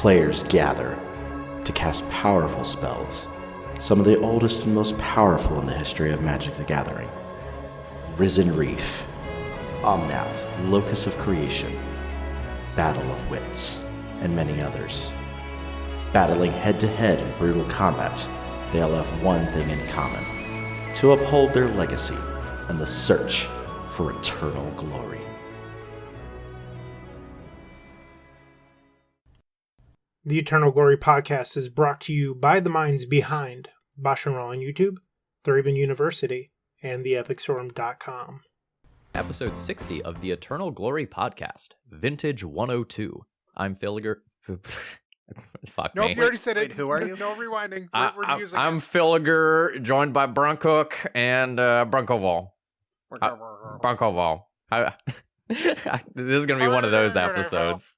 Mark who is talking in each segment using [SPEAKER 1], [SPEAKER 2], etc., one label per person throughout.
[SPEAKER 1] players gather to cast powerful spells, some of the oldest and most powerful in the history of Magic the Gathering. Risen Reef, Omnath, Locus of Creation, Battle of Wits, and many others. Battling head-to-head in brutal combat, they all have one thing in common: to uphold their legacy and the search for eternal glory.
[SPEAKER 2] The Eternal Glory podcast is brought to you by the minds behind BoshNRoll on YouTube, ThrabenU University, and theepicstorm.com.
[SPEAKER 3] Episode 60 of the Eternal Glory podcast, Vintage 102. I'm Phil Fuck
[SPEAKER 4] nope,
[SPEAKER 3] me.
[SPEAKER 4] You already said it.
[SPEAKER 5] Wait, who are you?
[SPEAKER 4] No rewinding.
[SPEAKER 3] I'm Phil Gallagher, joined by Brian Cook and Brian Coval. Brian Coval. This is going to be one of those episodes.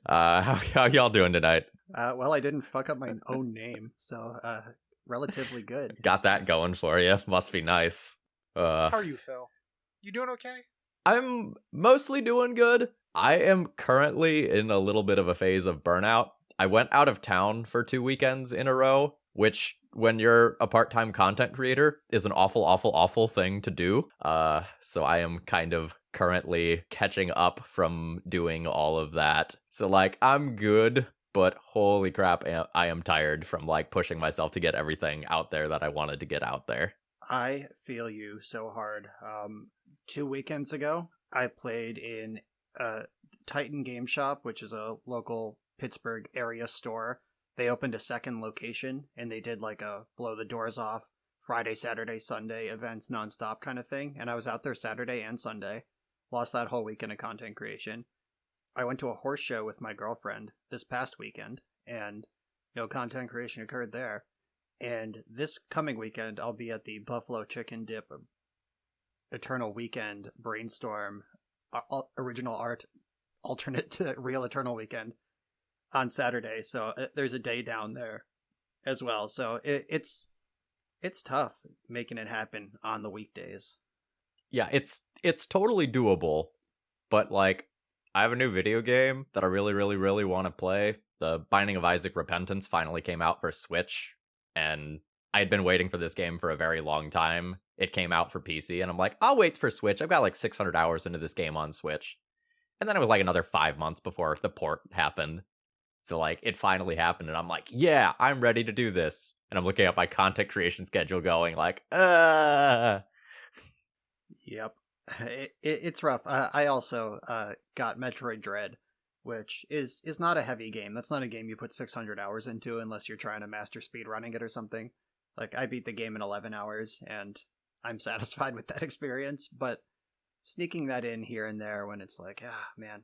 [SPEAKER 3] How y'all doing tonight?
[SPEAKER 5] Well, I didn't fuck up my own name, so relatively good.
[SPEAKER 3] Got that going for you. Must be nice.
[SPEAKER 4] How are you, Phil? You doing okay?
[SPEAKER 3] I'm mostly doing good. I am currently in a little bit of a phase of burnout. I went out of town for 2 weekends in a row, which, when you're a part-time content creator, is an awful thing to do. So I am kind of currently catching up from doing all of that. So, I'm good, but holy crap, I am tired from, pushing myself to get everything out there that I wanted to get out there.
[SPEAKER 5] I feel you so hard. 2 weekends ago, I played in Titan Game Shop, which is a local Pittsburgh area store. They opened a second location, and they did a blow the doors off Friday, Saturday, Sunday events nonstop kind of thing. And I was out there Saturday and Sunday. Lost that whole weekend of content creation. I went to a horse show with my girlfriend this past weekend, and content creation occurred there. And this coming weekend, I'll be at the Buffalo Chicken Dip Eternal Weekend Brainstorm original art alternate to Real Eternal Weekend on Saturday. So there's a day down there as well. So it's tough making it happen on the weekdays.
[SPEAKER 3] Yeah, it's totally doable, but I have a new video game that I really want to play. The Binding of Isaac Repentance finally came out for Switch, and I had been waiting for this game for a very long time. It came out for PC, and I'm like, I'll wait for Switch. I've got 600 hours into this game on Switch. And then it was another 5 months before the port happened. So it finally happened, and I'm like, yeah, I'm ready to do this. And I'm looking at my content creation schedule going
[SPEAKER 5] Yep. It's rough. I also got Metroid Dread, which is not a heavy game. That's not a game you put 600 hours into unless you're trying to master speed running it or something. I beat the game in 11 hours, and I'm satisfied with that experience. But sneaking that in here and there when it's man,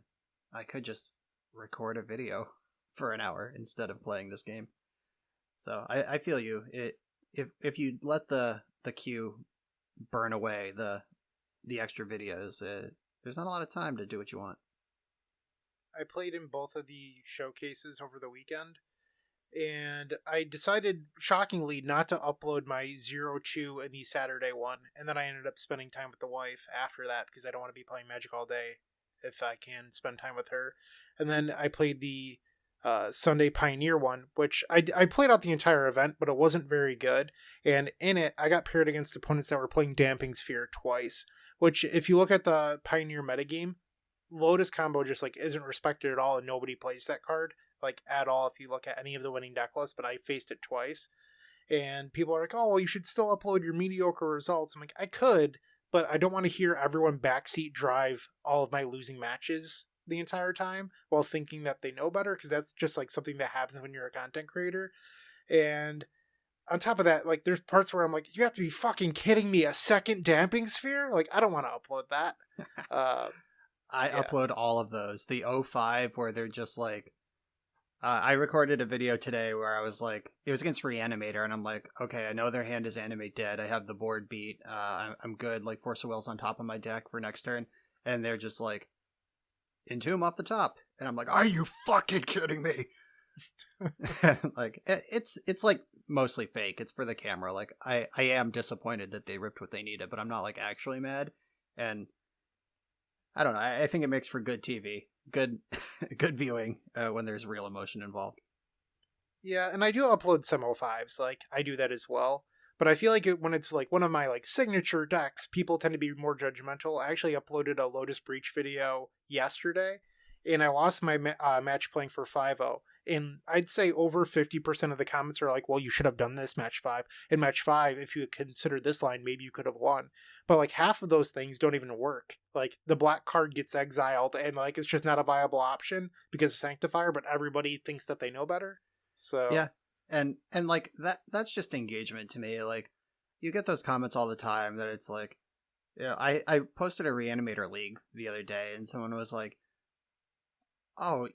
[SPEAKER 5] I could just record a video for an hour instead of playing this game. So I feel you. If you let the queue burn away, the extra videos, there's not a lot of time to do what you want.
[SPEAKER 4] I played in both of the showcases over the weekend, and I decided, shockingly, not to upload my 0-2 in the Saturday one, and then I ended up spending time with the wife after that, because I don't want to be playing Magic all day if I can spend time with her. And then I played the Sunday Pioneer one, which I played out the entire event, but it wasn't very good, and in it, I got paired against opponents that were playing Damping Sphere twice, which, if you look at the Pioneer metagame, Lotus combo just isn't respected at all, and nobody plays that card at all if you look at any of the winning deck lists. But I faced it twice, and people are like, oh, well, you should still upload your mediocre results. I'm like, I could, but I don't want to hear everyone backseat drive all of my losing matches the entire time while thinking that they know better, because that's just something that happens when you're a content creator. And on top of that, there's parts where I'm like, you have to be fucking kidding me, a second Damping Sphere? I don't want to upload that.
[SPEAKER 5] I upload all of those. The 05 where they're just I recorded a video today where I was it was against Reanimator, and I'm like, okay, I know their hand is Animate Dead. I have the board beat. I'm good. Force of Will's on top of my deck for next turn. And they're just Entomb off the top. And I'm like, are you fucking kidding me? It's mostly fake. It's for the camera. I am disappointed that they ripped what they needed, but I'm not actually mad. And I don't know. I think it makes for good TV, good good viewing when there's real emotion involved.
[SPEAKER 4] Yeah, and I do upload some O5s. Like, I do that as well. But I feel like when it's like one of my like signature decks, people tend to be more judgmental. I actually uploaded a Lotus Breach video yesterday, and I lost my match playing for 5-0. And I'd say over 50% of the comments are like, well, you should have done this match 5. In match 5, if you had considered this line, maybe you could have won. But like half of those things don't even work. Like the black card gets exiled, and like it's just not a viable option because of Sanctifier, but everybody thinks that they know better. So
[SPEAKER 5] yeah, and like that's just engagement to me. Like you get those comments all the time that it's like, you know, I posted a Reanimator League the other day, and someone was like, oh,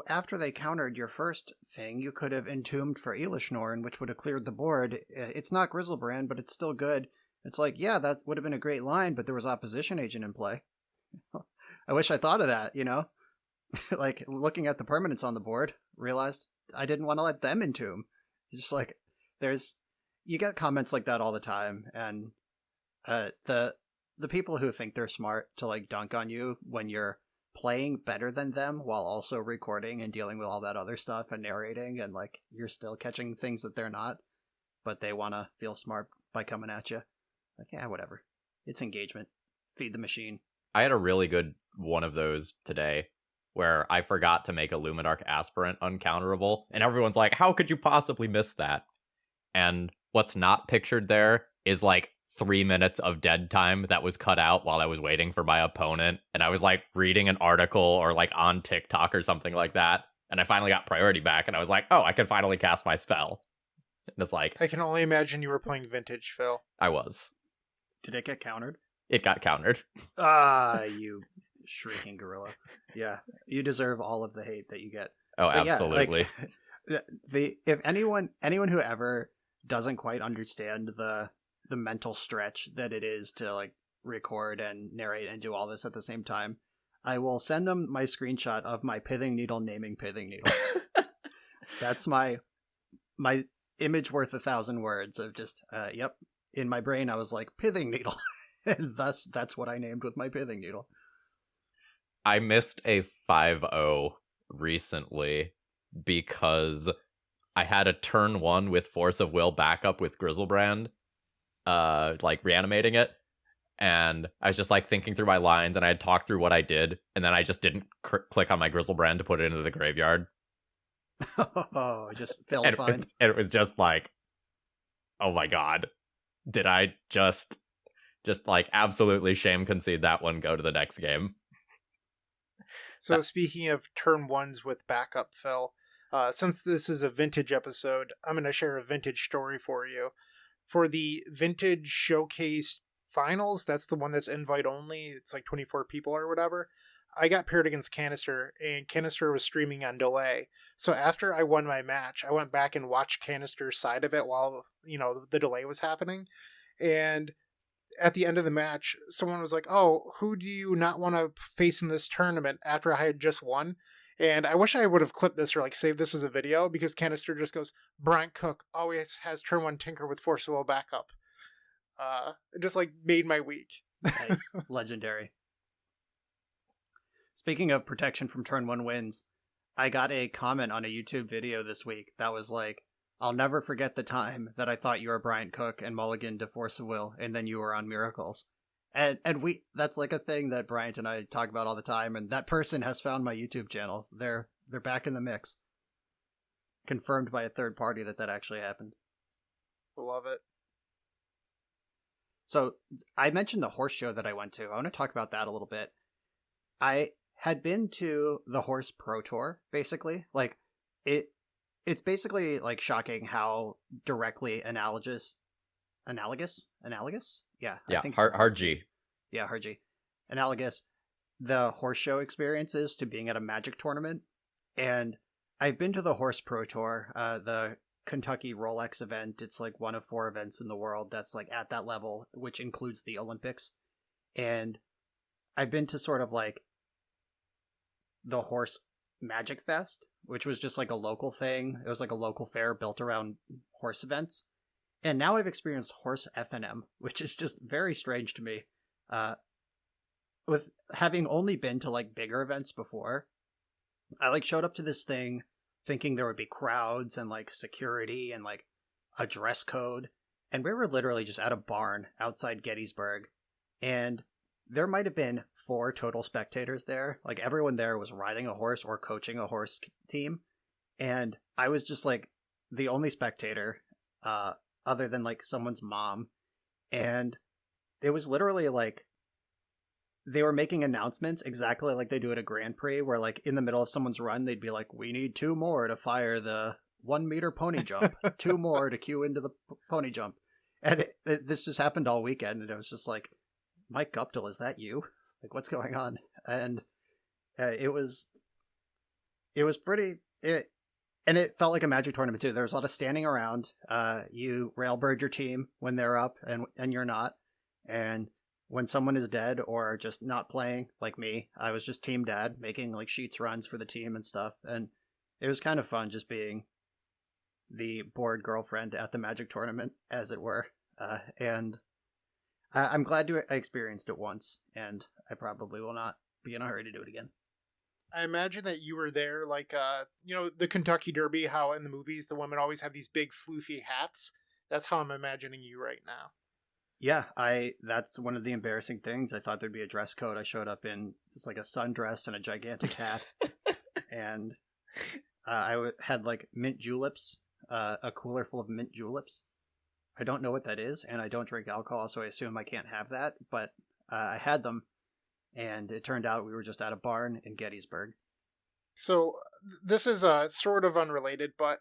[SPEAKER 5] after they countered your first thing, you could have entombed for Elishnorn, which would have cleared the board. It's not Grizzlebrand, but it's still good. It's like, yeah, that would have been a great line, but there was opposition agent in play. I wish I thought of that, you know? Like looking at the permanents on the board, realized I didn't want to let them entomb. It's just like you get comments like that all the time, and the people who think they're smart to like dunk on you when you're playing better than them while also recording and dealing with all that other stuff and narrating, and like you're still catching things that they're not, but they want to feel smart by coming at you. Like, yeah, whatever. It's engagement. Feed the machine.
[SPEAKER 3] I had a really good one of those today where I forgot to make a Luminarch Aspirant uncounterable, and everyone's like, how could you possibly miss that? And what's not pictured there is like 3 minutes of dead time that was cut out while I was waiting for my opponent, and I was like reading an article or like on TikTok or something like that, and I finally got priority back, and I was like, oh, I can finally cast my spell. And it's like,
[SPEAKER 4] I can only imagine you were playing Vintage, Phil.
[SPEAKER 3] I was.
[SPEAKER 5] Did it get countered?
[SPEAKER 3] It got countered.
[SPEAKER 5] Ah, you shrieking gorilla. Yeah, you deserve all of the hate that you get.
[SPEAKER 3] Oh,
[SPEAKER 5] But
[SPEAKER 3] absolutely.
[SPEAKER 5] Yeah, like, if anyone who ever doesn't quite understand the mental stretch that it is to like record and narrate and do all this at the same time, I will send them my screenshot of my pithing needle naming pithing needle. That's my image worth 1,000 words of just yep. In my brain I was like pithing needle. And thus that's what I named with my pithing needle.
[SPEAKER 3] I missed a 5-0 recently because I had a turn 1 with Force of Will backup with Grizzlebrand, like reanimating it, and I was just like thinking through my lines, and I had talked through what I did, and then I just didn't click on my Grizzlebrand to put it into the graveyard.
[SPEAKER 5] Oh, just failed
[SPEAKER 3] And
[SPEAKER 5] fine.
[SPEAKER 3] it was just like, oh my god, did I just like absolutely shame concede that one, go to the next game.
[SPEAKER 4] So speaking of turn 1s with backup, Phil, since this is a vintage episode, I'm going to share a vintage story for you. For the vintage showcase finals, that's the one that's invite only. It's like 24 people or whatever. I got paired against Canister, and Canister was streaming on delay. So after I won my match, I went back and watched Canister's side of it while, you know, the delay was happening. And at the end of the match, someone was like, oh, who do you not want to face in this tournament after I had just won? And I wish I would have clipped this or like saved this as a video, because Canister just goes, Bryant Cook always has turn 1 Tinker with Force of Will backup. It just like made my week.
[SPEAKER 5] Nice. Legendary. Speaking of protection from turn 1 wins, I got a comment on a YouTube video this week that was like, I'll never forget the time that I thought you were Bryant Cook and mulliganed to Force of Will, and then you were on Miracles. And that's like a thing that Bryant and I talk about all the time, and that person has found my YouTube channel. They're back in the mix. Confirmed by a third party that actually happened.
[SPEAKER 4] Love it.
[SPEAKER 5] So I mentioned the horse show that I went to. I want to talk about that a little bit. I had been to the Horse Pro Tour, basically. Like, it's basically like shocking how directly analogous? Yeah.
[SPEAKER 3] Yeah,
[SPEAKER 5] I think
[SPEAKER 3] hard G.
[SPEAKER 5] Yeah, hard G. Analogous the horse show experience is to being at a Magic tournament. And I've been to the Horse Pro Tour, the Kentucky Rolex event. It's like one of 4 events in the world that's like at that level, which includes the Olympics. And I've been to sort of like the Horse Magic Fest, which was just like a local thing. It was like a local fair built around horse events. And now I've experienced Horse FNM, which is just very strange to me. with having only been to like bigger events before, I like showed up to this thing thinking there would be crowds and like security and like a dress code. And we were literally just at a barn outside Gettysburg. And there might have been 4 total spectators there. Like everyone there was riding a horse or coaching a horse team. And I was just like the only spectator, other than like someone's mom. And it was literally like they were making announcements exactly like they do at a Grand Prix, where like in the middle of someone's run, they'd be like, we need 2 more to fire the 1 meter pony jump, 2 more to cue into the pony jump. And this just happened all weekend. And it was just like, Mike Guptill, is that you? Like, what's going on? And it was pretty, and it felt like a Magic tournament too. There was a lot of standing around. You railbird your team when they're up and you're not. And when someone is dead or just not playing, like me, I was just team dad, making like sheets runs for the team and stuff. And it was kind of fun just being the bored girlfriend at the Magic tournament, as it were. And I'm glad I experienced it once, and I probably will not be in a hurry to do it again.
[SPEAKER 4] I imagine that you were there, like, the Kentucky Derby, how in the movies the women always have these big floofy hats. That's how I'm imagining you right now.
[SPEAKER 5] Yeah, that's one of the embarrassing things. I thought there'd be a dress code. I showed up in just like a sundress and a gigantic hat. And I had like mint juleps, a cooler full of mint juleps. I don't know what that is, and I don't drink alcohol, so I assume I can't have that. But I had them, and it turned out we were just at a barn in Gettysburg.
[SPEAKER 4] So this is sort of unrelated, but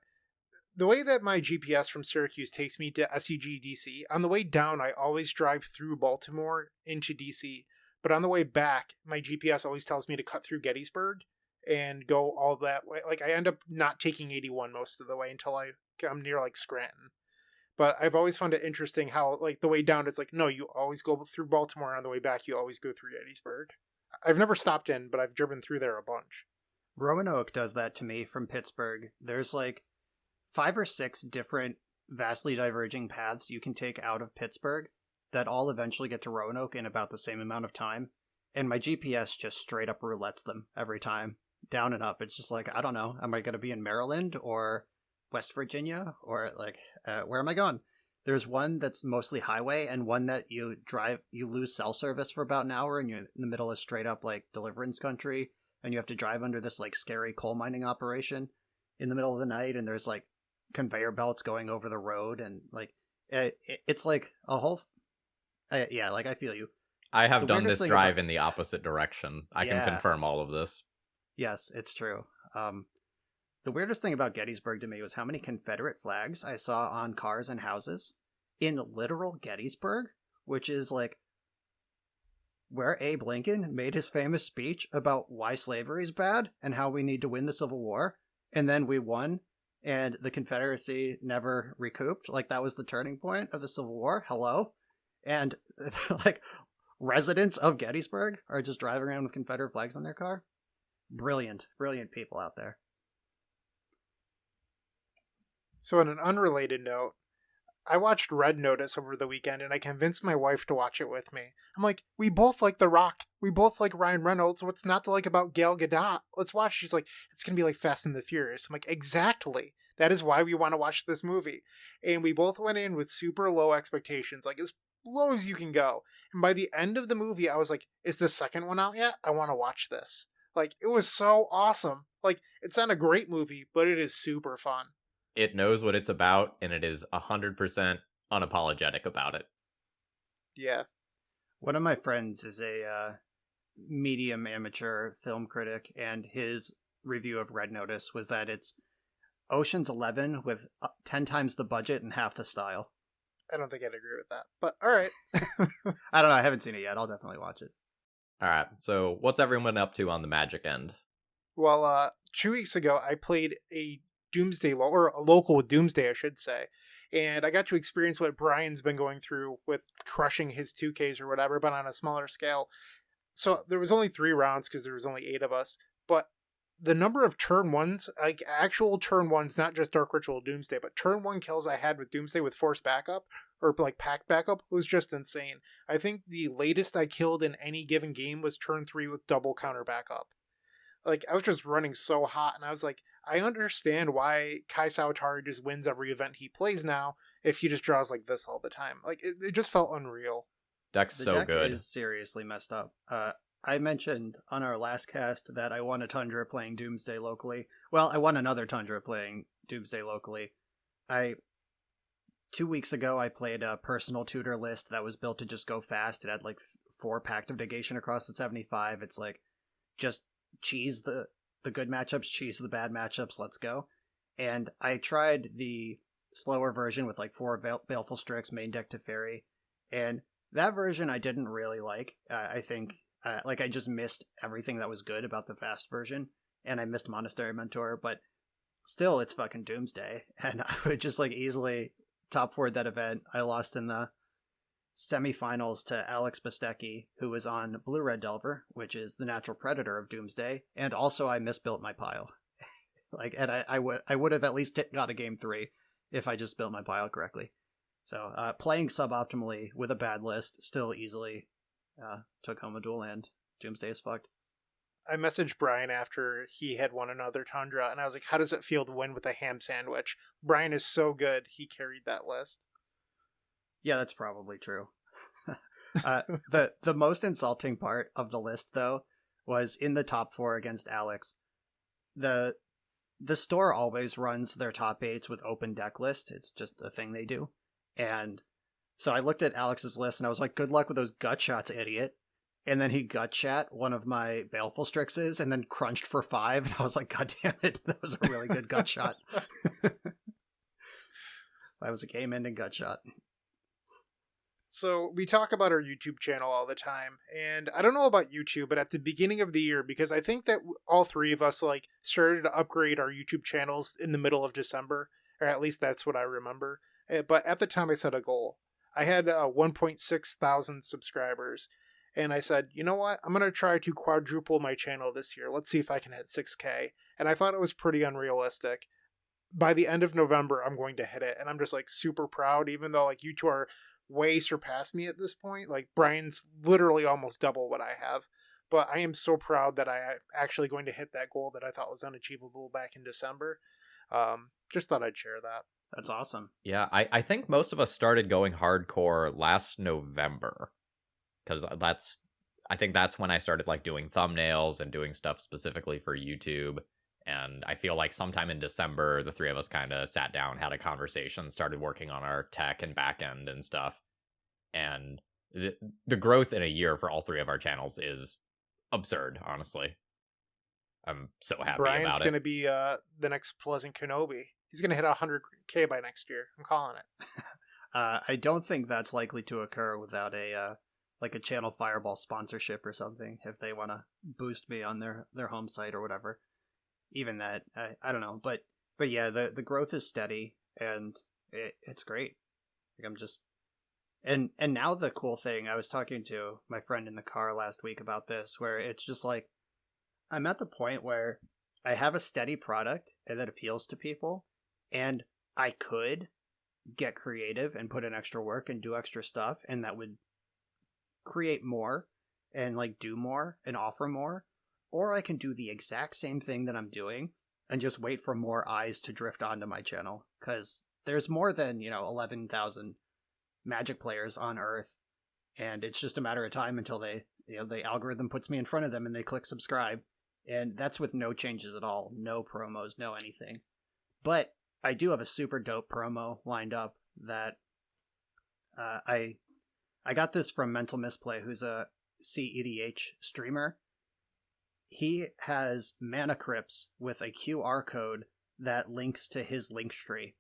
[SPEAKER 4] the way that my GPS from Syracuse takes me to SEG DC, on the way down, I always drive through Baltimore into DC. But on the way back, my GPS always tells me to cut through Gettysburg and go all that way. Like, I end up not taking 81 most of the way until I'm near, like, Scranton. But I've always found it interesting how, like, the way down, it's like, no, you always go through Baltimore. On the way back, you always go through Gettysburg. I've never stopped in, but I've driven through there a bunch.
[SPEAKER 5] Roanoke does that to me from Pittsburgh. There's, like, 5 or 6 different vastly diverging paths you can take out of Pittsburgh that all eventually get to Roanoke in about the same amount of time. And my GPS just straight up roulettes them every time, down and up. It's just like, I don't know, am I going to be in Maryland or West Virginia, or like, where am I going? There's one that's mostly highway, and one that you lose cell service for about an hour, and you're in the middle of straight up like Deliverance country, and you have to drive under this like scary coal mining operation in the middle of the night, and there's like conveyor belts going over the road, and like it's like a whole yeah, like I feel you.
[SPEAKER 3] I have done this drive in the opposite direction. I can confirm all of this.
[SPEAKER 5] Yes, it's true. The weirdest thing about Gettysburg to me was how many Confederate flags I saw on cars and houses in literal Gettysburg, which is like where Abe Lincoln made his famous speech about why slavery is bad and how we need to win the Civil War. And then we won, and the Confederacy never recouped. Like, that was the turning point of the Civil War. Hello? And like, residents of Gettysburg are just driving around with Confederate flags on their car. Brilliant people out there.
[SPEAKER 4] So on an unrelated note, I watched Red Notice over the weekend, and I convinced my wife to watch it with me. I'm like, we both like The Rock. We both like Ryan Reynolds. What's not to like about Gal Gadot? Let's watch. She's like, it's going to be like Fast and the Furious. I'm like, exactly. That is why we want to watch this movie. And we both went in with super low expectations, like as low as you can go. And by the end of the movie, I was like, is the second one out yet? I want to watch this. Like, it was so awesome. Like, it's not a great movie, but it is super fun.
[SPEAKER 3] It knows what it's about, and it is 100% unapologetic about it.
[SPEAKER 4] Yeah.
[SPEAKER 5] One of my friends is a medium amateur film critic, and his review of Red Notice was that it's Ocean's 11 with 10 times the budget and half the style.
[SPEAKER 4] I don't think I'd agree with that, but all right.
[SPEAKER 5] I don't know. I haven't seen it yet. I'll definitely watch it.
[SPEAKER 3] All right. So what's everyone up to on the Magic end?
[SPEAKER 4] Well, 2 weeks ago, I played a Doomsday, or a local Doomsday, I should say. And I got to experience what Brian's been going through with crushing his 2Ks or whatever, but on a smaller scale. So there was only 3 rounds because there was only 8 of us. But the number of turn ones, like actual turn ones, not just Dark Ritual Doomsday, but turn 1 kills I had with Doomsday with Force Backup or like pack backup was just insane. I think the latest I killed in any given game was turn 3 with double counter backup. Like, I was just running so hot, and I was like, I understand why Kai Sawatari just wins every event he plays now if he just draws like this all the time. Like, it just felt unreal.
[SPEAKER 3] Deck's
[SPEAKER 5] The
[SPEAKER 3] so
[SPEAKER 5] deck
[SPEAKER 3] good.
[SPEAKER 5] is seriously messed up. I mentioned on our last cast that I won a Tundra playing Doomsday locally. Well, I won another Tundra playing Doomsday locally. 2 weeks ago, I played a personal tutor list that was built to just go fast. It had like 4 Pact of Negation across the 75. It's like, just cheese the good matchups, cheese the bad matchups, let's go. And I tried the slower version with like 4 Baleful Strix, main deck to Fairy, and that version I didn't really like. I think like I just missed everything that was good about the fast version, and I missed Monastery Mentor, but still, it's fucking Doomsday, and I would just like easily top 4 that event. I lost in the semifinals to Alex Bastecki, who was on Blue Red Delver, which is the natural predator of Doomsday, and also I misbuilt my pile. Like, and I would have at least got a game 3 if I just built my pile correctly. So playing suboptimally with a bad list still easily took home a duel, and Doomsday is fucked.
[SPEAKER 4] I messaged Brian after he had won another Tundra, and I was like, how does it feel to win with a ham sandwich? Brian is so good, he carried that list.
[SPEAKER 5] Yeah, that's probably true. The most insulting part of the list, though, was in the top 4 against Alex. The store always runs their top 8s with open deck list. It's just a thing they do. And so I looked at Alex's list, and I was like, good luck with those gut shots, idiot. And then he gut shot one of my Baleful Strixes and then crunched for 5. And I was like, God damn it, that was a really good gut shot. That was a game-ending gut shot.
[SPEAKER 4] So we talk about our YouTube channel all the time, and I don't know about YouTube, but at the beginning of the year, because I think that all 3 of us like started to upgrade our YouTube channels in the middle of December, or at least that's what I remember. But at the time I set a goal. I had 1.6 thousand subscribers, and I said, you know what? I'm going to try to quadruple my channel this year. Let's see if I can hit 6K. And I thought it was pretty unrealistic. By the end of November, I'm going to hit it, and I'm just like super proud, even though like you two are way surpassed me at this point. Like, Brian's literally almost double what I have, but I am so proud that I actually going to hit that goal that I thought was unachievable back in December. Just thought I'd share that.
[SPEAKER 5] That's awesome.
[SPEAKER 3] Yeah, I think most of us started going hardcore last November, because I think that's when I started like doing thumbnails and doing stuff specifically for YouTube. And I feel like sometime in December, the 3 of us kind of sat down, had a conversation, started working on our tech and back end and stuff. And the growth in a year for all 3 of our channels is absurd, honestly. I'm so happy
[SPEAKER 4] Brian's
[SPEAKER 3] about it.
[SPEAKER 4] Brian's going to be the next Pleasant Kenobi. He's going to hit 100K by next year. I'm calling it.
[SPEAKER 5] I don't think that's likely to occur without a Channel Fireball sponsorship or something, if they want to boost me on their home site or whatever. Even that, I don't know, but yeah, the growth is steady, and it's great. Like, I'm just, and now the cool thing, I was talking to my friend in the car last week about this, where it's just like, I'm at the point where I have a steady product that appeals to people, and I could get creative and put in extra work and do extra stuff, and that would create more and like do more and offer more. Or I can do the exact same thing that I'm doing and just wait for more eyes to drift onto my channel. Because there's more than, 11,000 Magic players on Earth. And it's just a matter of time until the algorithm puts me in front of them and they click subscribe. And that's with no changes at all. No promos, no anything. But I do have a super dope promo lined up that I got this from Mental Misplay, who's a CEDH streamer. He has mana crypts with a QR code that links to his link tree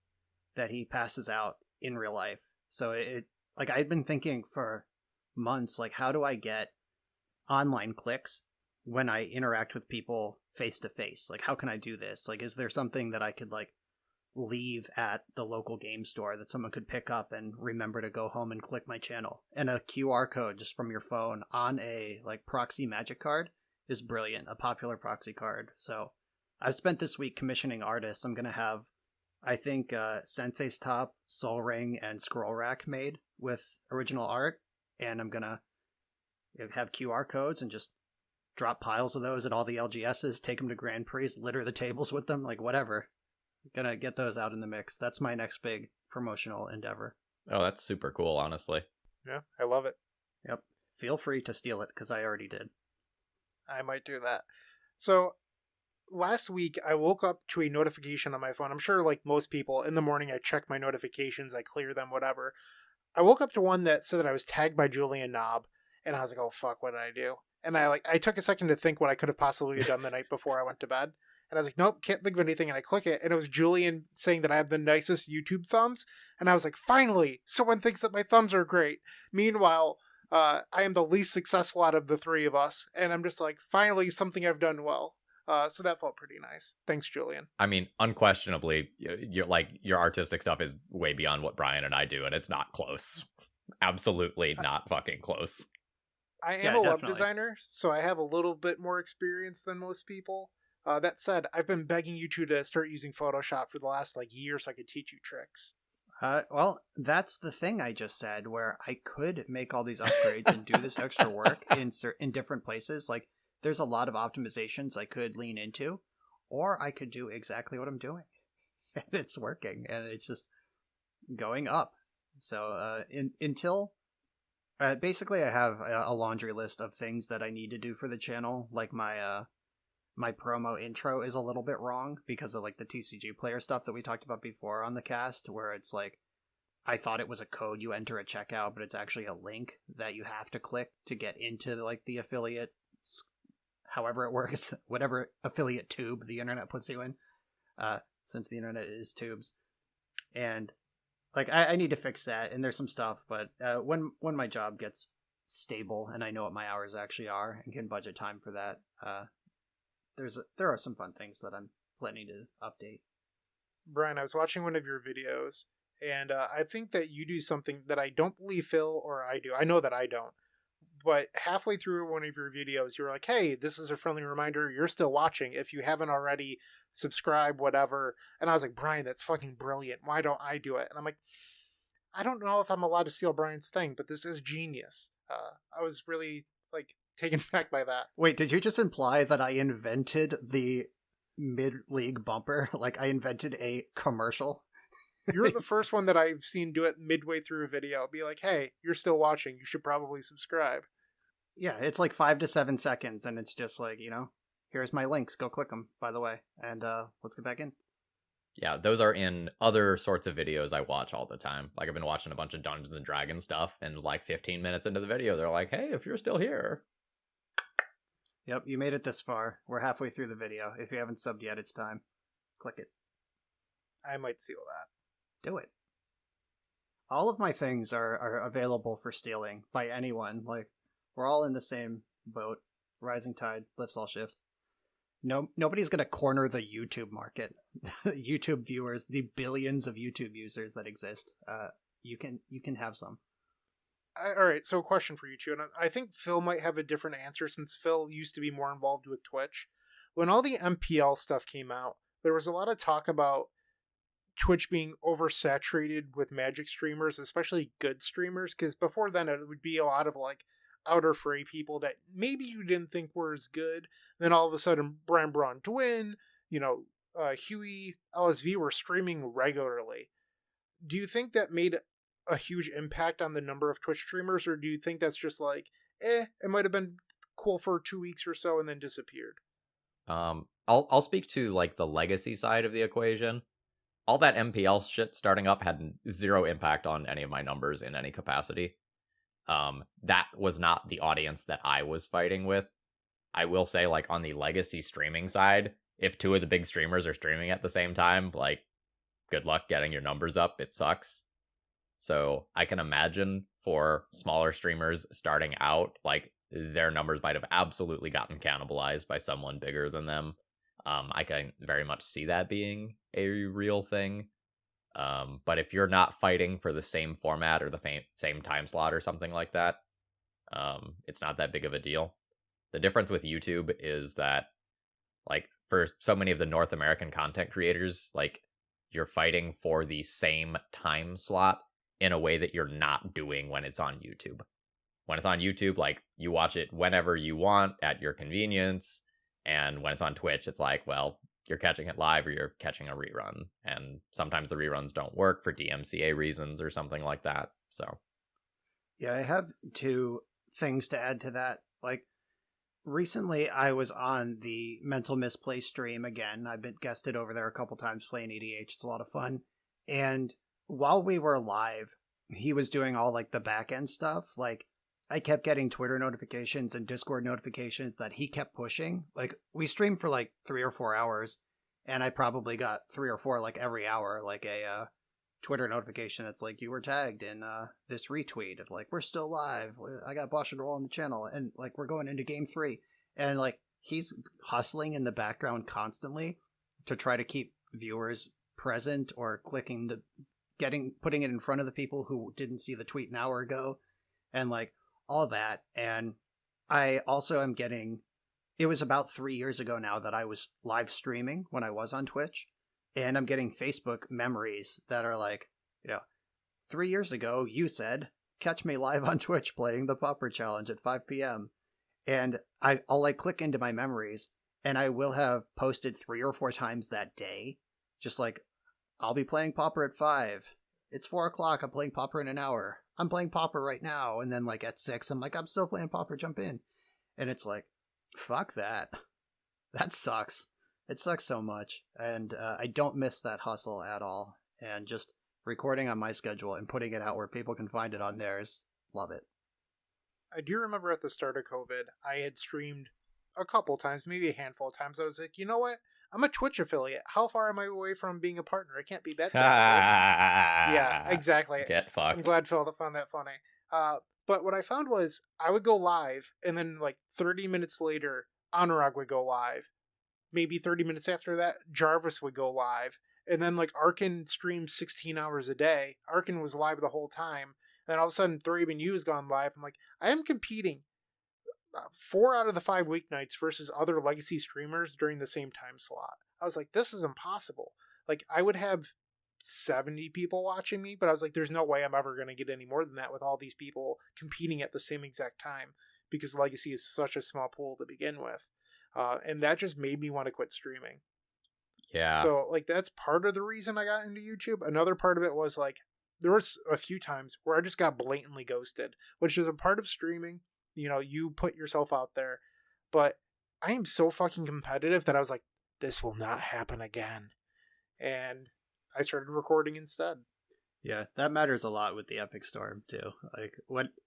[SPEAKER 5] that he passes out in real life. So it like, I'd been thinking for months, like, how do I get online clicks when I interact with people face to face? Like, how can I do this? Like, is there something that I could like leave at the local game store that someone could pick up and remember to go home and click my channel? And a QR code just from your phone on a like proxy Magic card is brilliant, a popular proxy card. So I've spent this week commissioning artists. I'm going to have I think Sensei's Top, Soul Ring, and Scroll Rack made with original art, and I'm gonna have QR codes and just drop piles of those at all the LGSs, take them to Grand Prix, litter the tables with them, like whatever. Gonna get those out in the mix. That's my next big promotional endeavor.
[SPEAKER 3] Oh, that's super cool, honestly.
[SPEAKER 4] Yeah, I love it.
[SPEAKER 5] Yep. Feel free to steal it, because I already did.
[SPEAKER 4] I might do that. So last week I woke up to a notification on my phone. I'm sure like most people, in the morning I check my notifications, I clear them, whatever. I woke up to one that said that I was tagged by Julian Knob, and I was like, oh fuck, what did I do? And I took a second to think what I could have possibly done the night before I went to bed. And I was like, nope, can't think of anything. And I click it, and it was Julian saying that I have the nicest YouTube thumbs. And I was like, finally, someone thinks that my thumbs are great. Meanwhile, I am the least successful out of the three of us. And I'm just like, finally, something I've done well. So that felt pretty nice. Thanks, Julian.
[SPEAKER 3] I mean, unquestionably, your artistic stuff is way beyond what Brian and I do, and it's not close. Absolutely not fucking close.
[SPEAKER 4] I am
[SPEAKER 5] Yeah,
[SPEAKER 4] a web
[SPEAKER 5] definitely.
[SPEAKER 4] designer, so I have a little bit more experience than most people. That said, I've been begging you two to start using Photoshop for the last year so I could teach you tricks.
[SPEAKER 5] Well, that's the thing I just said, where I could make all these upgrades and do this extra work in different places. Like, there's a lot of optimizations I could lean into, or I could do exactly what I'm doing. And it's working, and it's just going up. So until... basically, I have a laundry list of things that I need to do for the channel. Like my promo intro is a little bit wrong because of like the TCG player stuff that we talked about before on the cast, where it's like I thought it was a code you enter at checkout, but it's actually a link that you have to click to get into like the affiliate, however it works, whatever affiliate tube the internet puts you in, since the internet is tubes. And like I need to fix that, and there's some stuff, but when my job gets stable and I know what my hours actually are and can budget time for that, there are some fun things that I'm planning to update.
[SPEAKER 4] Brian, I was watching one of your videos, and I think that you do something that I don't believe Phil or I do. I know that I don't. But halfway through one of your videos, you were like, hey, this is a friendly reminder. You're still watching. If you haven't already, subscribe, whatever. And I was like, Brian, that's fucking brilliant. Why don't I do it? And I'm like, I don't know if I'm allowed to steal Brian's thing, but this is genius. I was really taken back by that.
[SPEAKER 5] Wait, did you just imply that I invented the mid-league bumper? Like I invented a commercial?
[SPEAKER 4] You're the first one that I've seen do it midway through a video. Be like, hey, you're still watching. You should probably subscribe.
[SPEAKER 5] Yeah, it's like 5 to 7 seconds, and it's just like, here's my links. Go click them, by the way. And let's get back in.
[SPEAKER 3] Yeah, those are in other sorts of videos I watch all the time. Like, I've been watching a bunch of Dungeons & Dragons stuff, and 15 minutes into the video, they're like, hey, if you're still here.
[SPEAKER 5] Yep, you made it this far. We're halfway through the video. If you haven't subbed yet, it's time. Click it.
[SPEAKER 4] I might steal that.
[SPEAKER 5] Do it. All of my things are available for stealing by anyone. Like, we're all in the same boat. Rising tide lifts all ships. No, nobody's gonna corner the YouTube market. YouTube viewers, the billions of YouTube users that exist. You can have some.
[SPEAKER 4] All right, so a question for you two, and I think Phil might have a different answer since Phil used to be more involved with Twitch. When all the MPL stuff came out, there was a lot of talk about Twitch being oversaturated with Magic streamers, especially good streamers, because before then it would be a lot of outer fray people that maybe you didn't think were as good. Then all of a sudden, Brian Braun Dwin, Huey, LSV were streaming regularly. Do you think that made a huge impact on the number of Twitch streamers, or do you think that's just it might have been cool for 2 weeks or so and then disappeared?
[SPEAKER 3] I'll speak to the legacy side of the equation. All that MPL shit starting up had zero impact on any of my numbers in any capacity. That was not the audience that I was fighting with. I will say, on the legacy streaming side, if two of the big streamers are streaming at the same time, good luck getting your numbers up. It sucks. So I can imagine for smaller streamers starting out, their numbers might have absolutely gotten cannibalized by someone bigger than them. I can very much see that being a real thing. But if you're not fighting for the same format or the same time slot or something like that, it's not that big of a deal. The difference with YouTube is that, for so many of the North American content creators, you're fighting for the same time slot in a way that you're not doing when it's on YouTube. When it's on YouTube, like, you watch it whenever you want at your convenience. And when it's on Twitch, it's like, well, you're catching it live or you're catching a rerun. And sometimes the reruns don't work for DMCA reasons or something like that. So,
[SPEAKER 5] yeah, I have two things to add to that. Like, recently I was on the Mental Misplay stream again. I've been guested over there a couple times playing EDH. It's a lot of fun. And while we were live, he was doing all like the back end stuff. Like, I kept getting Twitter notifications and Discord notifications that he kept pushing. Like, we streamed for like 3 or 4 hours, and I probably got 3 or 4 like every hour, like a Twitter notification that's like, you were tagged in this retweet of like, we're still live. I got BoshNRoll on the channel, and like, we're going into game 3. And like, he's hustling in the background constantly to try to keep viewers present or putting it in front of the people who didn't see the tweet an hour ago, and like all that. And I also am getting, it was about 3 years ago now that I was live streaming when I was on Twitch, and I'm getting Facebook memories that are like, 3 years ago you said, catch me live on Twitch playing the Popper Challenge at 5 p.m. And I'll like click into my memories, and I will have posted 3 or 4 times that day, just like, I'll be playing Popper at 5. It's 4 o'clock. I'm playing Popper in an hour. I'm playing Popper right now. And then like at 6, I'm like, I'm still playing Popper. Jump in. And it's like, fuck that. That sucks. It sucks so much. And I don't miss that hustle at all. And just recording on my schedule and putting it out where people can find it on theirs. Love it.
[SPEAKER 4] I do remember at the start of COVID, I had streamed a couple times, maybe a handful of times. I was like, you know what? I'm a Twitch affiliate. How far am I away from being a partner? I can't be that bad. Yeah, exactly.
[SPEAKER 3] Get fucked.
[SPEAKER 4] I'm glad Phil found that funny. But what I found was I would go live, and then like 30 minutes later, Anurag would go live. Maybe 30 minutes after that, Jarvis would go live. And then like Arkin streamed 16 hours a day. Arkin was live the whole time. And then all of a sudden, ThrabenU has gone live. I'm like, I am competing 4 out of the 5 weeknights versus other legacy streamers during the same time slot. I was like, this is impossible. Like, I would have 70 people watching me, but I was like, there's no way I'm ever going to get any more than that with all these people competing at the same exact time, because legacy is such a small pool to begin with. And that just made me want to quit streaming.
[SPEAKER 3] Yeah.
[SPEAKER 4] So, like, that's part of the reason I got into YouTube. Another part of it was, like, there was a few times where I just got blatantly ghosted, which is a part of streaming. You put yourself out there, but I am so fucking competitive that I was like, this will not happen again. And I started recording instead.
[SPEAKER 5] Yeah, that matters a lot with the Epic Storm too. Like,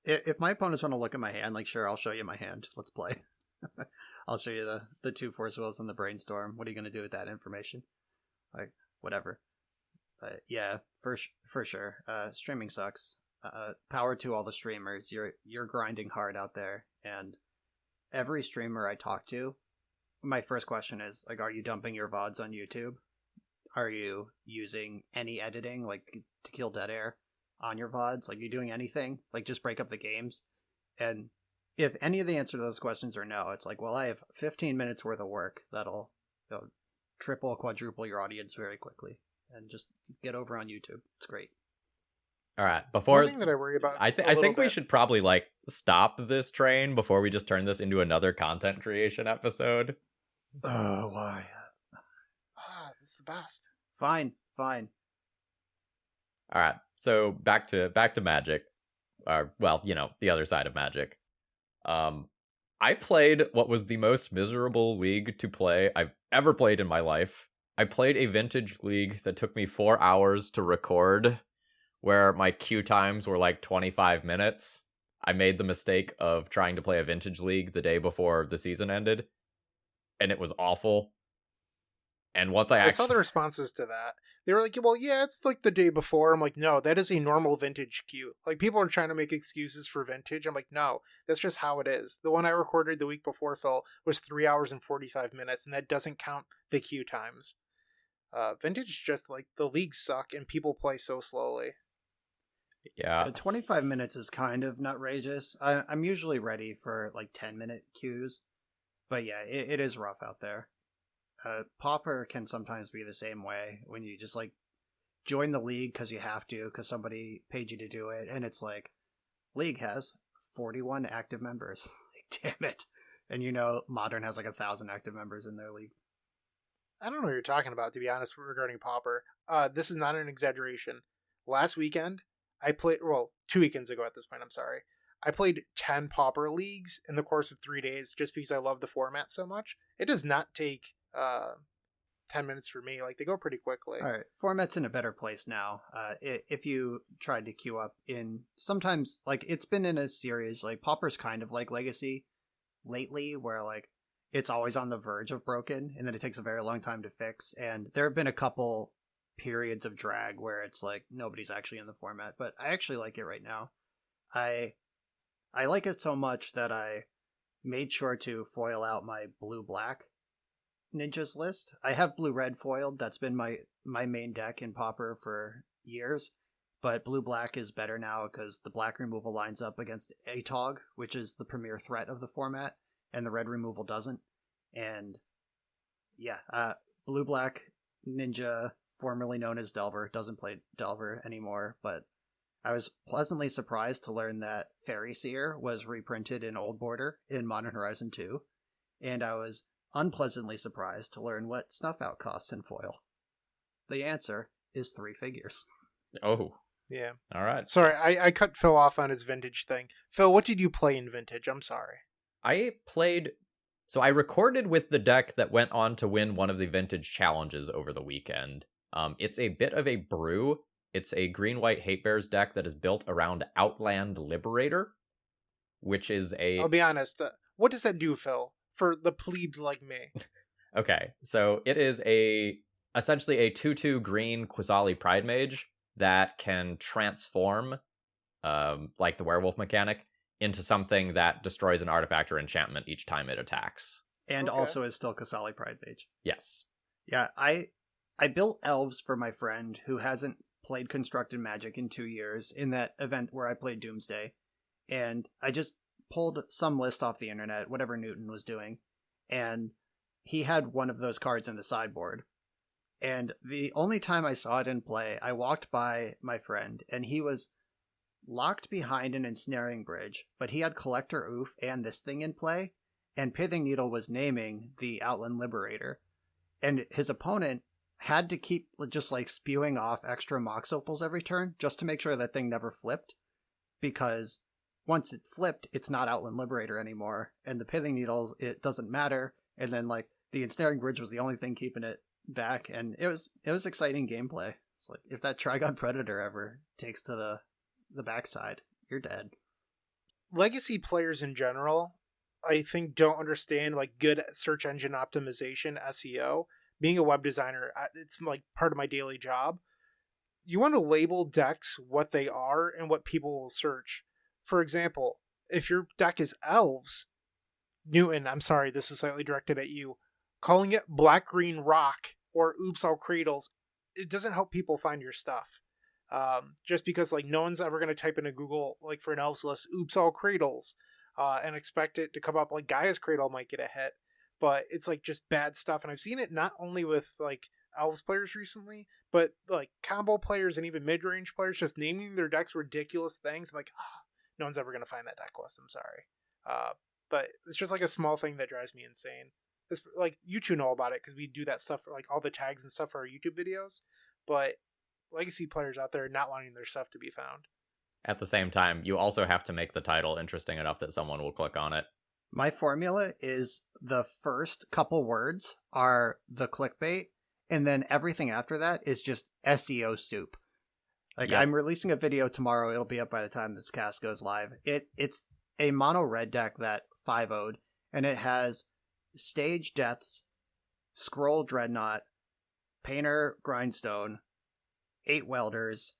[SPEAKER 5] if my opponents want to look at my hand, like, sure, I'll show you my hand. Let's play. I'll show you the 2 Force Wills and the Brainstorm. What are you going to do with that information? Like, whatever. But yeah, for sure. Streaming sucks. Power to all the streamers. You're grinding hard out there, and every streamer I talk to, my first question is like, are you dumping your VODs on YouTube? Are you using any editing, like to kill dead air on your VODs? Like, are you doing anything? Like, just break up the games? And if any of the answer to those questions are no, it's like, well, I have 15 minutes worth of work that'll triple, quadruple your audience very quickly, and just get over on YouTube. It's great.
[SPEAKER 3] All right. Before
[SPEAKER 4] One thing that I worry about,
[SPEAKER 3] I think we should probably like stop this train before we just turn this into another content creation episode.
[SPEAKER 5] Why?
[SPEAKER 4] It's the best.
[SPEAKER 5] Fine.
[SPEAKER 3] All right. So back to Magic. Well, the other side of Magic. I played what was the most miserable league to play I've ever played in my life. I played a vintage league that took me 4 hours to record, where my queue times were like 25 minutes. I made the mistake of trying to play a vintage league the day before the season ended, and it was awful. And once I
[SPEAKER 4] saw the responses to that. They were like, well, yeah, it's like the day before. I'm like, no, that is a normal vintage queue. Like, people are trying to make excuses for vintage. I'm like, no, that's just how it is. The one I recorded the week before, Phil, was 3 hours and 45 minutes, and that doesn't count the queue times. Vintage, just like, the leagues suck, and people play so slowly.
[SPEAKER 3] Yeah.
[SPEAKER 5] 25 minutes is kind of outrageous. I'm usually ready for like 10-minute queues, but yeah, it is rough out there. Popper can sometimes be the same way when you just like join the league because you have to, because somebody paid you to do it, and it's like, league has 41 active members. Like, damn it. And Modern has like 1,000 active members in their league.
[SPEAKER 4] I don't know what you're talking about, to be honest, regarding Pauper. This is not an exaggeration. Last weekend, I played, 2 weekends ago at this point, I'm sorry. I played 10 Pauper leagues in the course of 3 days just because I love the format so much. It does not take 10 minutes for me. Like, they go pretty quickly.
[SPEAKER 5] All right. Format's in a better place now. If you tried to queue up in, sometimes, like, it's been in a series, like, Pauper's kind of like Legacy lately, where, like, it's always on the verge of broken, and then it takes a very long time to fix. And there have been a couple periods of drag where it's like nobody's actually in the format, but I actually like it right now. I like it so much that I made sure to foil out my blue-black ninjas list. I have blue-red foiled. That's been my main deck in Pauper for years, but blue-black is better now because the black removal lines up against Atog, which is the premier threat of the format, and the red removal doesn't. And yeah, blue-black ninja, formerly known as Delver, doesn't play Delver anymore, but I was pleasantly surprised to learn that Fairy Seer was reprinted in Old Border in Modern Horizon 2, and I was unpleasantly surprised to learn what Snuff Out costs in foil. The answer is 3 figures.
[SPEAKER 3] Oh.
[SPEAKER 4] Yeah.
[SPEAKER 3] All right.
[SPEAKER 4] Sorry, I cut Phil off on his vintage thing. Phil, what did you play in vintage? I'm sorry.
[SPEAKER 3] I recorded with the deck that went on to win one of the vintage challenges over the weekend. It's a bit of a brew. It's a green-white Hate Bears deck that is built around Outland Liberator, which is a...
[SPEAKER 4] I'll be honest. What does that do, Phil, for the plebes like me?
[SPEAKER 3] Okay, so it is essentially a 2/2 green Quasali Pride Mage that can transform, like the werewolf mechanic, into something that destroys an artifact or enchantment each time it attacks.
[SPEAKER 5] And also is still Quasali Pride Mage.
[SPEAKER 3] Yes.
[SPEAKER 5] Yeah, I built elves for my friend who hasn't played Constructed Magic in 2 years in that event where I played Doomsday. And I just pulled some list off the internet, whatever Newton was doing, and he had one of those cards in the sideboard. And the only time I saw it in play, I walked by my friend, and he was locked behind an ensnaring bridge, but he had Collector Oof and this thing in play, and Pithing Needle was naming the Outland Liberator. And his opponent had to keep just like spewing off extra Mox Opals every turn just to make sure that thing never flipped, because once it flipped, it's not Outland Liberator anymore, and the Pithing Needles, it doesn't matter. And then like the ensnaring bridge was the only thing keeping it back, and it was exciting gameplay. It's like, if that Trigon Predator ever takes to the backside, you're dead.
[SPEAKER 4] Legacy players in general, I think, don't understand like good search engine optimization, SEO. Being a web designer, it's like part of my daily job. You want to label decks what they are and what people will search. For example, if your deck is elves, Newton, I'm sorry, this is slightly directed at you, calling it black-green rock or oops all cradles, it doesn't help people find your stuff. Just because like no one's ever going to type into Google like for an elves list, oops all cradles, and expect it to come up. Like Gaia's Cradle might get a hit, but it's like just bad stuff. And I've seen it not only with like elves players recently, but like combo players and even mid-range players just naming their decks ridiculous things. I'm like, no one's ever going to find that deck list. I'm sorry. But it's just like a small thing that drives me insane. It's like you two know about it because we do that stuff for like all the tags and stuff for our YouTube videos. But Legacy players out there not wanting their stuff to be found.
[SPEAKER 3] At the same time, you also have to make the title interesting enough that someone will click on it.
[SPEAKER 5] My formula is the first couple words are the clickbait, and then everything after that is just SEO soup. Like,
[SPEAKER 3] Yep.
[SPEAKER 5] I'm releasing a video tomorrow. It'll be up by the time this cast goes live. It's a mono red deck that 5-0'd, and it has Stage Deaths, Scroll Dreadnought, Painter Grindstone, 8 Welders,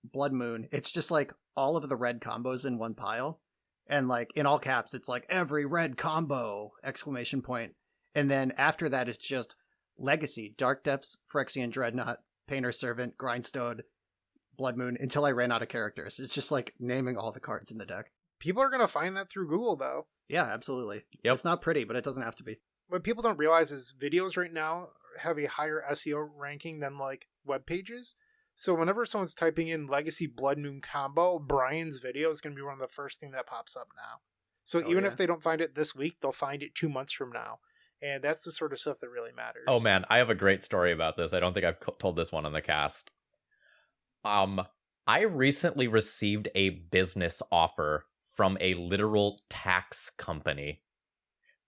[SPEAKER 5] Blood Moon. It's just like all of the red combos in one pile. And like in all caps, it's like every red combo! ! And then after that, it's just Legacy, Dark Depths, Phyrexian Dreadnought, Painter Servant, Grindstone, Blood Moon, until I ran out of characters. It's just like naming all the cards in the deck.
[SPEAKER 4] People are going to find that through Google, though.
[SPEAKER 5] Yeah, absolutely.
[SPEAKER 3] Yep.
[SPEAKER 5] It's not pretty, but it doesn't have to be.
[SPEAKER 4] What people don't realize is videos right now have a higher SEO ranking than like web pages. So whenever someone's typing in Legacy Blood Moon combo, Brian's video is going to be one of the first thing that pops up now. So even if they don't find it this week, they'll find it 2 months from now. And that's the sort of stuff that really matters.
[SPEAKER 3] Oh man, I have a great story about this. I don't think I've told this one on the cast. I recently received a business offer from a literal tax company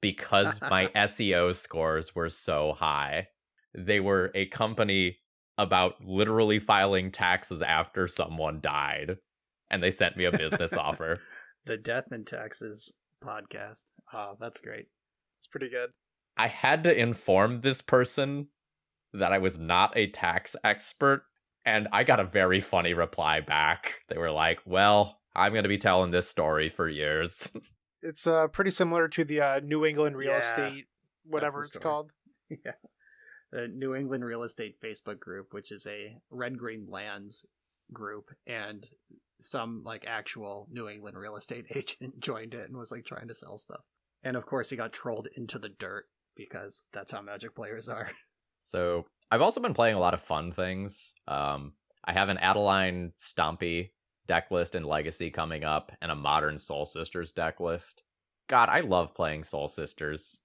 [SPEAKER 3] because my SEO scores were so high. They were a company about literally filing taxes after someone died, and they sent me a business offer.
[SPEAKER 5] The Death and Taxes podcast. Oh, that's great.
[SPEAKER 4] It's pretty good.
[SPEAKER 3] I had to inform this person that I was not a tax expert, and I got a very funny reply back. They were like, well, I'm going to be telling this story for years.
[SPEAKER 4] It's pretty similar to the New England real estate, whatever it's called.
[SPEAKER 5] Yeah. The New England Real Estate Facebook group, which is a Red Green Lands group, and some like actual New England real estate agent joined it and was like trying to sell stuff. And of course he got trolled into the dirt because that's how Magic players are.
[SPEAKER 3] So I've also been playing a lot of fun things. I have an Adeline Stompy deck list in Legacy coming up, and a Modern Soul Sisters deck list. God, I love playing Soul Sisters.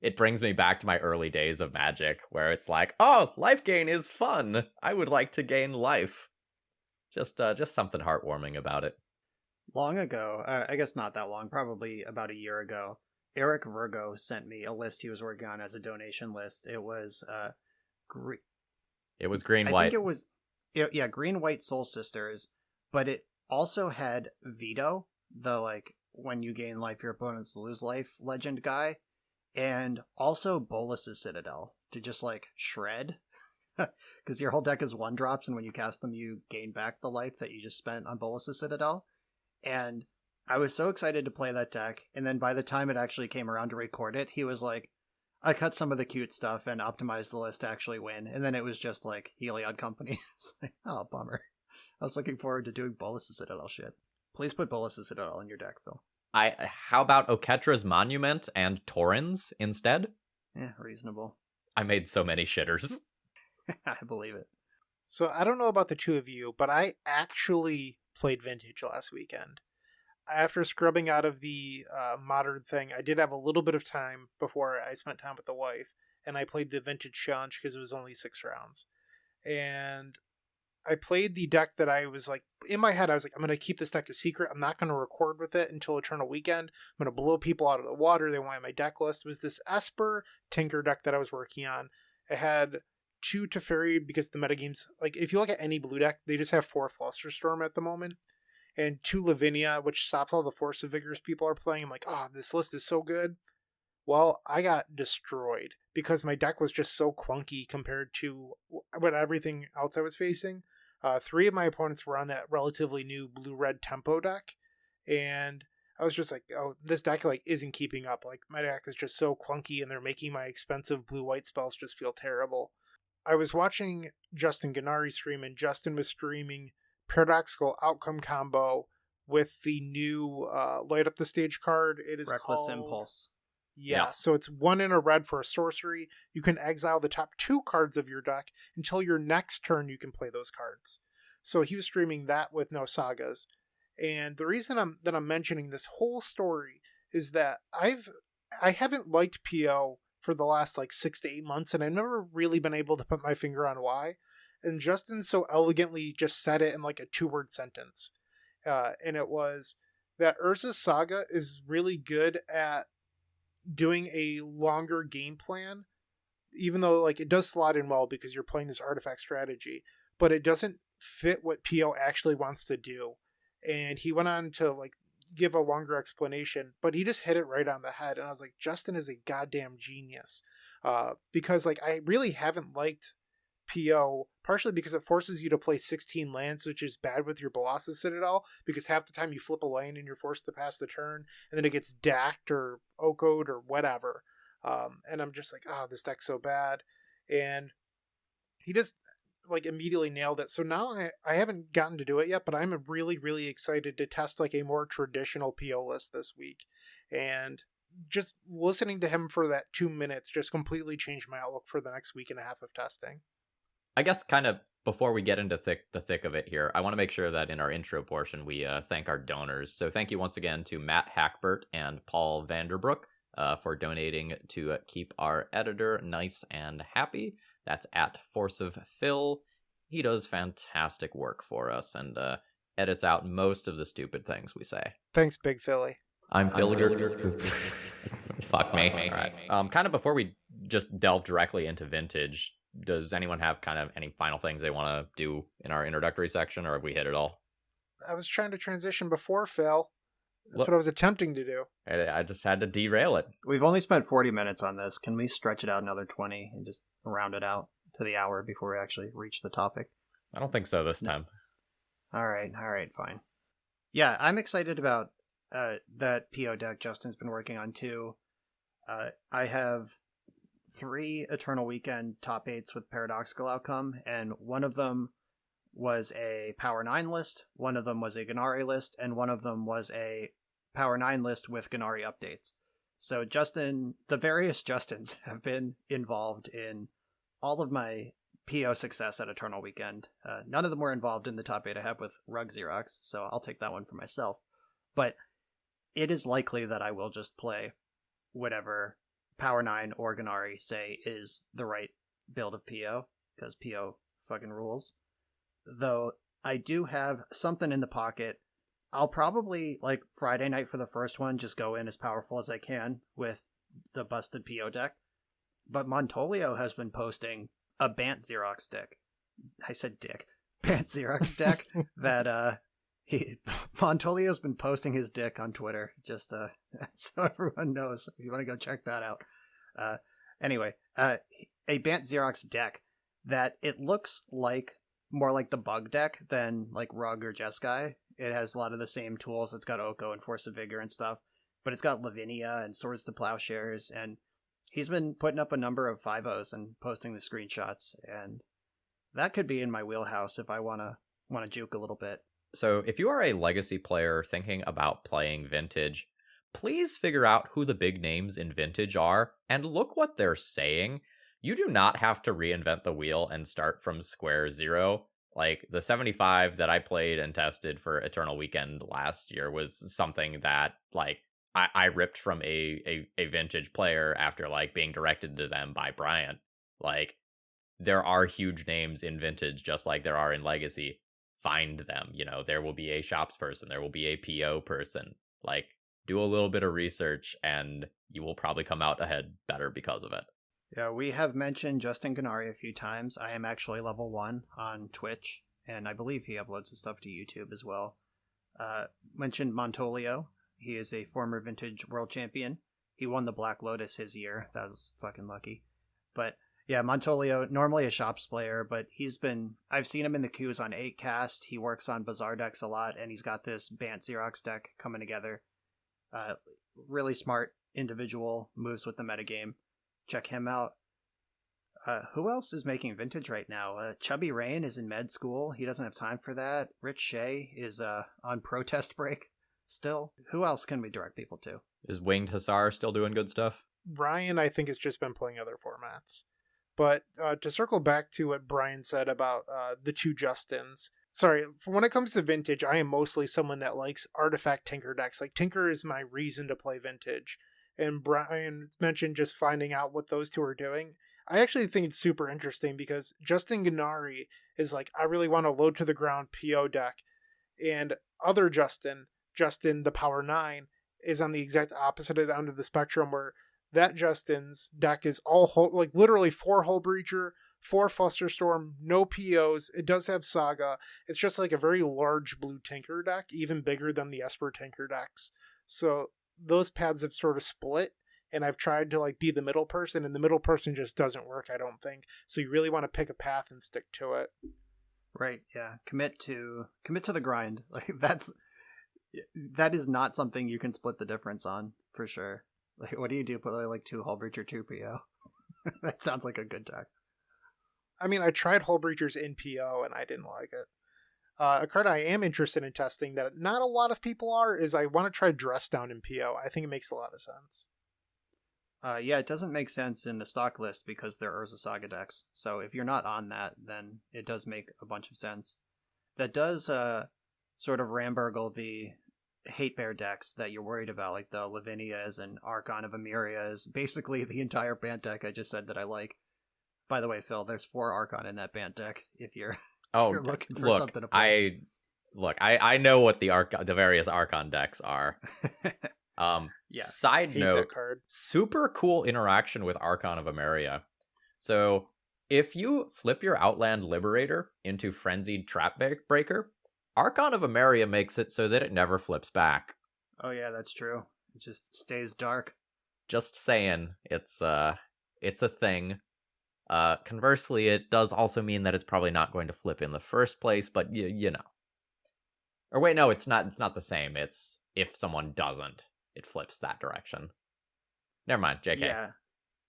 [SPEAKER 3] It brings me back to my early days of Magic, where it's like, oh, life gain is fun. I would like to gain life. Just something heartwarming about it.
[SPEAKER 5] Long ago, I guess not that long, probably about a year ago, Eric Virgo sent me a list he was working on as a donation list. It was
[SPEAKER 3] It was green
[SPEAKER 5] I
[SPEAKER 3] white.
[SPEAKER 5] think it was green white Soul Sisters, but it also had Veto, the like when you gain life your opponents lose life legend guy, and also Bolus's Citadel to just like shred, because your whole deck is 1-drops, and when you cast them you gain back the life that you just spent on Bolus's Citadel. And I was so excited to play that deck, and then by the time it actually came around to record it, he was like, I cut some of the cute stuff and optimized the list to actually win, and then it was just like Heliod Company. It's like, oh, bummer. I was looking forward to doing Bolus's Citadel shit. Please put Bolus's Citadel in your deck, Phil.
[SPEAKER 3] How about Oketra's Monument and Torrens instead?
[SPEAKER 5] Yeah, reasonable.
[SPEAKER 3] I made so many shitters.
[SPEAKER 5] I believe it.
[SPEAKER 4] So I don't know about the two of you, but I actually played Vintage last weekend. After scrubbing out of the modern thing, I did have a little bit of time before I spent time with the wife, and I played the Vintage Challenge because it was only 6 rounds. And I played the deck that I was like, in my head, I was like, I'm going to keep this deck a secret. I'm not going to record with it until Eternal Weekend. I'm going to blow people out of the water. They want my deck list. It was this Esper Tinker deck that I was working on. It had 2 Teferi because the metagames, like if you look at any blue deck, they just have 4 Flusterstorm at the moment. And 2 Lavinia, which stops all the Force of Vigors people are playing. I'm like, oh, this list is so good. Well, I got destroyed because my deck was just so clunky compared to what everything else I was facing. 3 of my opponents were on that relatively new blue-red tempo deck, and I was just like, oh, this deck like isn't keeping up. Like my deck is just so clunky, and they're making my expensive blue-white spells just feel terrible. I was watching Justin Gennari stream, and Justin was streaming Paradoxical Outcome combo with the new Light Up the Stage card. It is
[SPEAKER 5] Reckless
[SPEAKER 4] called
[SPEAKER 5] Impulse.
[SPEAKER 4] Yeah, so it's 1 in a red for a sorcery. You can exile the top 2 cards of your deck until your next turn you can play those cards. So he was streaming that with no sagas. And the reason I'm mentioning this whole story is that I haven't liked PO for the last like 6 to 8 months, and I've never really been able to put my finger on why. And Justin so elegantly just said it in like a 2-word sentence. And it was that Urza's Saga is really good at doing a longer game plan, even though like it does slot in well because you're playing this artifact strategy, but it doesn't fit what PO actually wants to do. And he went on to like give a longer explanation, but he just hit it right on the head. And I was like, Justin is a goddamn genius. Because like I really haven't liked PO, partially because it forces you to play 16 lands, which is bad with your Bolus's Citadel, because half the time you flip a lane and you're forced to pass the turn, and then it gets dacked or Oko'd or whatever. And I'm just like, oh, this deck's so bad. And he just like immediately nailed it. So now I haven't gotten to do it yet, but I'm really, really excited to test like a more traditional PO list this week. And just listening to him for that 2 minutes just completely changed my outlook for the next week and a half of testing.
[SPEAKER 3] I guess kind of before we get into the thick of it here, I want to make sure that in our intro portion we thank our donors. So thank you once again to Matt Hackbert and Paul Vanderbrook for donating to keep our editor nice and happy. That's at Force of Phil. He does fantastic work for us and edits out most of the stupid things we say.
[SPEAKER 4] Thanks, Big Philly.
[SPEAKER 3] I'm Phil. Fuck me. All right. Kind of before we just delve directly into vintage, does anyone have kind of any final things they want to do in our introductory section, or have we hit it all?
[SPEAKER 4] I was trying to transition before, Phil. That's what I was attempting to do.
[SPEAKER 3] I just had to derail it.
[SPEAKER 5] We've only spent 40 minutes on this. Can we stretch it out another 20 and just round it out to the hour before we actually reach the topic?
[SPEAKER 3] I don't think so this time.
[SPEAKER 5] All right, fine. Yeah, I'm excited about that PO deck Justin's been working on too. I have 3 Eternal Weekend top 8s with paradoxical outcome, and one of them was a Power 9 list, one of them was a Gennari list, and one of them was a Power 9 list with Gennari updates. So the various Justins have been involved in all of my PO success at Eternal Weekend. None of them were involved in the top 8 I have with Rug Xerox, so I'll take that one for myself. But it is likely that I will just play whatever Power 9 or Gennari say is the right build of PO, because PO fucking rules. Though I do have something in the pocket. I'll probably, like Friday night for the first one, just go in as powerful as I can with the busted PO deck. But Montolio has been posting a Bant Xerox deck. I said dick. Bant Xerox deck that Montolio's been posting his dick on Twitter, just so everyone knows. If you want to go check that out. Anyway, a Bant Xerox deck that it looks like more like the bug deck than like Rug or Jeskai. It has a lot of the same tools. It's got Oko and Force of Vigor and stuff, but it's got Lavinia and Swords to Plowshares, and he's been putting up a number of 5-0s and posting the screenshots, and that could be in my wheelhouse if I want to juke a little bit.
[SPEAKER 3] So if you are a legacy player thinking about playing Vintage, please figure out who the big names in Vintage are and look what they're saying. You do not have to reinvent the wheel and start from square zero. Like, the 75 that I played and tested for Eternal Weekend last year was something that, like, I ripped from a Vintage player after, like, being directed to them by Bryant. Like, there are huge names in Vintage just like there are in Legacy. Find them. You know, there will be a shops person. There will be a PO person. Like, do a little bit of research and you will probably come out ahead better because of it.
[SPEAKER 5] Yeah, we have mentioned Justin Gennari a few times. I am actually level 1 on Twitch, and I believe he uploads his stuff to YouTube as well. Mentioned Montolio. He is a former Vintage World Champion. He won the Black Lotus his year. That was fucking lucky. But yeah, Montolio, normally a shops player, but I've seen him in the queues on 8cast. He works on Bazaar decks a lot, and he's got this Bant Xerox deck coming together. Really smart individual, moves with the metagame. Check him out. Who else is making Vintage right now? Chubby Rain is in med school. He doesn't have time for that. Rich Shea is on protest break still. Who else can we direct people to?
[SPEAKER 3] Is Winged Hussar still doing good stuff?
[SPEAKER 4] Brian, I think, has just been playing other formats. But to circle back to what Brian said about the 2 Justins, sorry, when it comes to Vintage, I am mostly someone that likes artifact Tinker decks. Like, Tinker is my reason to play Vintage. And Brian mentioned just finding out what those 2 are doing. I actually think it's super interesting because Justin Gennari is like, I really want to load to the ground PO deck. And other Justin the Power 9, is on the exact opposite end of the spectrum, where that Justin's deck is all like literally 4 Hull Breacher, 4 Flusterstorm, no POs. It does have Saga. It's just like a very large blue Tinker deck, even bigger than the Esper Tinker decks. So those paths have sort of split, and I've tried to like be the middle person, and the middle person just doesn't work, I don't think. So you really want to pick a path and stick to it.
[SPEAKER 5] Right, yeah. Commit to the grind. Like, that is not something you can split the difference on, for sure. Like, what do you do? Put like 2 Hull Breacher, 2 PO? That sounds like a good deck.
[SPEAKER 4] I mean, I tried Hull Breachers in PO and I didn't like it. A card I am interested in testing that not a lot of people are is I want to try Dress Down in PO. I think it makes a lot of sense.
[SPEAKER 5] Yeah, it doesn't make sense in the stock list because they're Urza Saga decks. So if you're not on that, then it does make a bunch of sense. That does sort of ramburgle the hate bear decks that you're worried about, like the Lavinias and Archon of Emirias. Basically, the entire band deck I just said that I like. By the way, Phil, there's 4 Archon in that band deck if you're, if you're looking for something to play.
[SPEAKER 3] I know what the various Archon decks are.
[SPEAKER 5] Yeah.
[SPEAKER 3] Side
[SPEAKER 4] Hate
[SPEAKER 3] note,
[SPEAKER 4] that card.
[SPEAKER 3] super cool interaction with Archon of Emeria. So if you flip your Outland Liberator into Frenzied Trap Breaker, Archon of Emeria makes it so that it never flips back.
[SPEAKER 5] Oh yeah, that's true. It just stays dark.
[SPEAKER 3] Just saying, it's a thing. Conversely, it does also mean that it's probably not going to flip in the first place, but you know. Or wait, no, it's not the same. It's if someone doesn't, it flips that direction. Never mind, JK.
[SPEAKER 5] Yeah.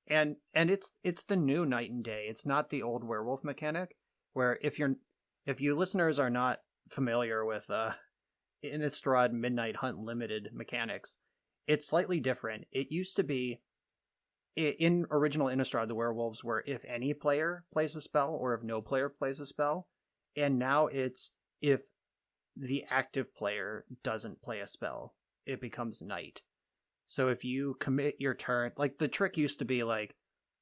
[SPEAKER 5] And it's the new Night and Day. It's not the old werewolf mechanic where if you listeners are not familiar with Innistrad Midnight Hunt Limited mechanics, it's slightly different. It used to be in original Innistrad, the werewolves were if any player plays a spell or if no player plays a spell, and now it's if the active player doesn't play a spell, it becomes night. So if you commit your turn, like the trick used to be like,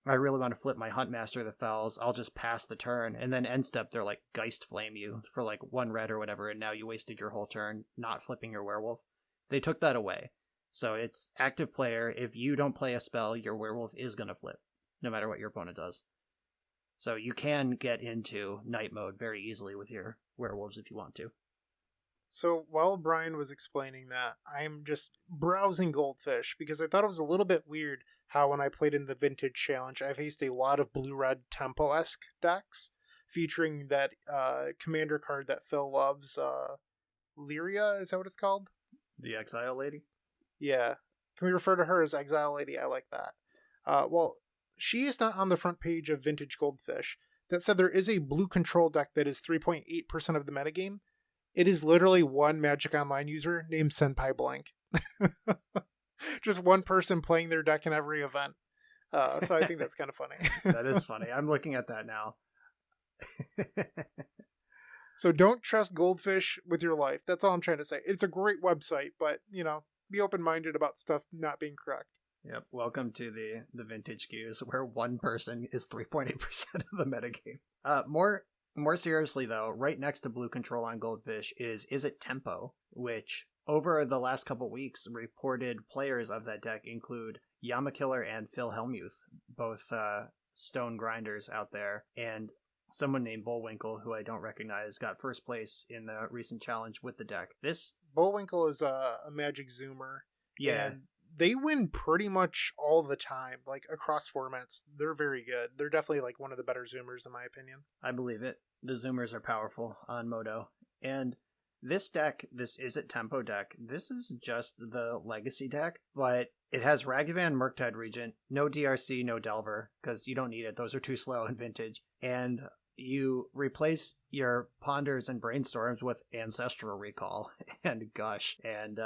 [SPEAKER 5] I really want to flip my Huntmaster of the Fells, I'll just pass the turn, and then end step they're like Geist Flame you for like 1 red or whatever, and now you wasted your whole turn not flipping your werewolf. They took that away. So it's active player, if you don't play a spell, your werewolf is going to flip, no matter what your opponent does. So you can get into night mode very easily with your werewolves if you want to.
[SPEAKER 4] So while Brian was explaining that, I'm just browsing Goldfish because I thought it was a little bit weird how when I played in the Vintage Challenge, I faced a lot of blue-red tempo-esque decks featuring that commander card that Phil loves, Lyria, is that what it's called?
[SPEAKER 5] The Exile Lady?
[SPEAKER 4] Yeah. Can we refer to her as Exile Lady? I like that. Well, she is not on the front page of Vintage Goldfish. That said, there is a blue control deck that is 3.8% of the metagame. It is literally one Magic Online user named Senpai Blank. Just one person playing their deck in every event. So I think that's kind of funny.
[SPEAKER 5] That is funny. I'm looking at that now.
[SPEAKER 4] So don't trust Goldfish with your life. That's all I'm trying to say. It's a great website, but, you know, be open-minded about stuff not being correct.
[SPEAKER 5] Yep. Welcome to the vintage queues where one person is 3.8% of the metagame. More seriously though, right next to blue control on Goldfish is It Tempo, which over the last couple weeks reported players of that deck include Yamakiller and Phil Hellmuth, both stone grinders out there, and someone named Bullwinkle, who I don't recognize, got first place in the recent challenge with the deck. This
[SPEAKER 4] Bullwinkle is a Magic Zoomer.
[SPEAKER 5] Yeah.
[SPEAKER 4] And they win pretty much all the time, like across formats. They're very good. They're definitely like one of the better Zoomers in my opinion.
[SPEAKER 5] I believe it. The Zoomers are powerful on Moto. And this deck, this Is It Tempo deck, this is just the Legacy deck, but it has Ragavan Murktide Regent, no DRC, no Delver, because you don't need it. Those are too slow in Vintage. And you replace your Ponders and Brainstorms with Ancestral Recall and Gush. And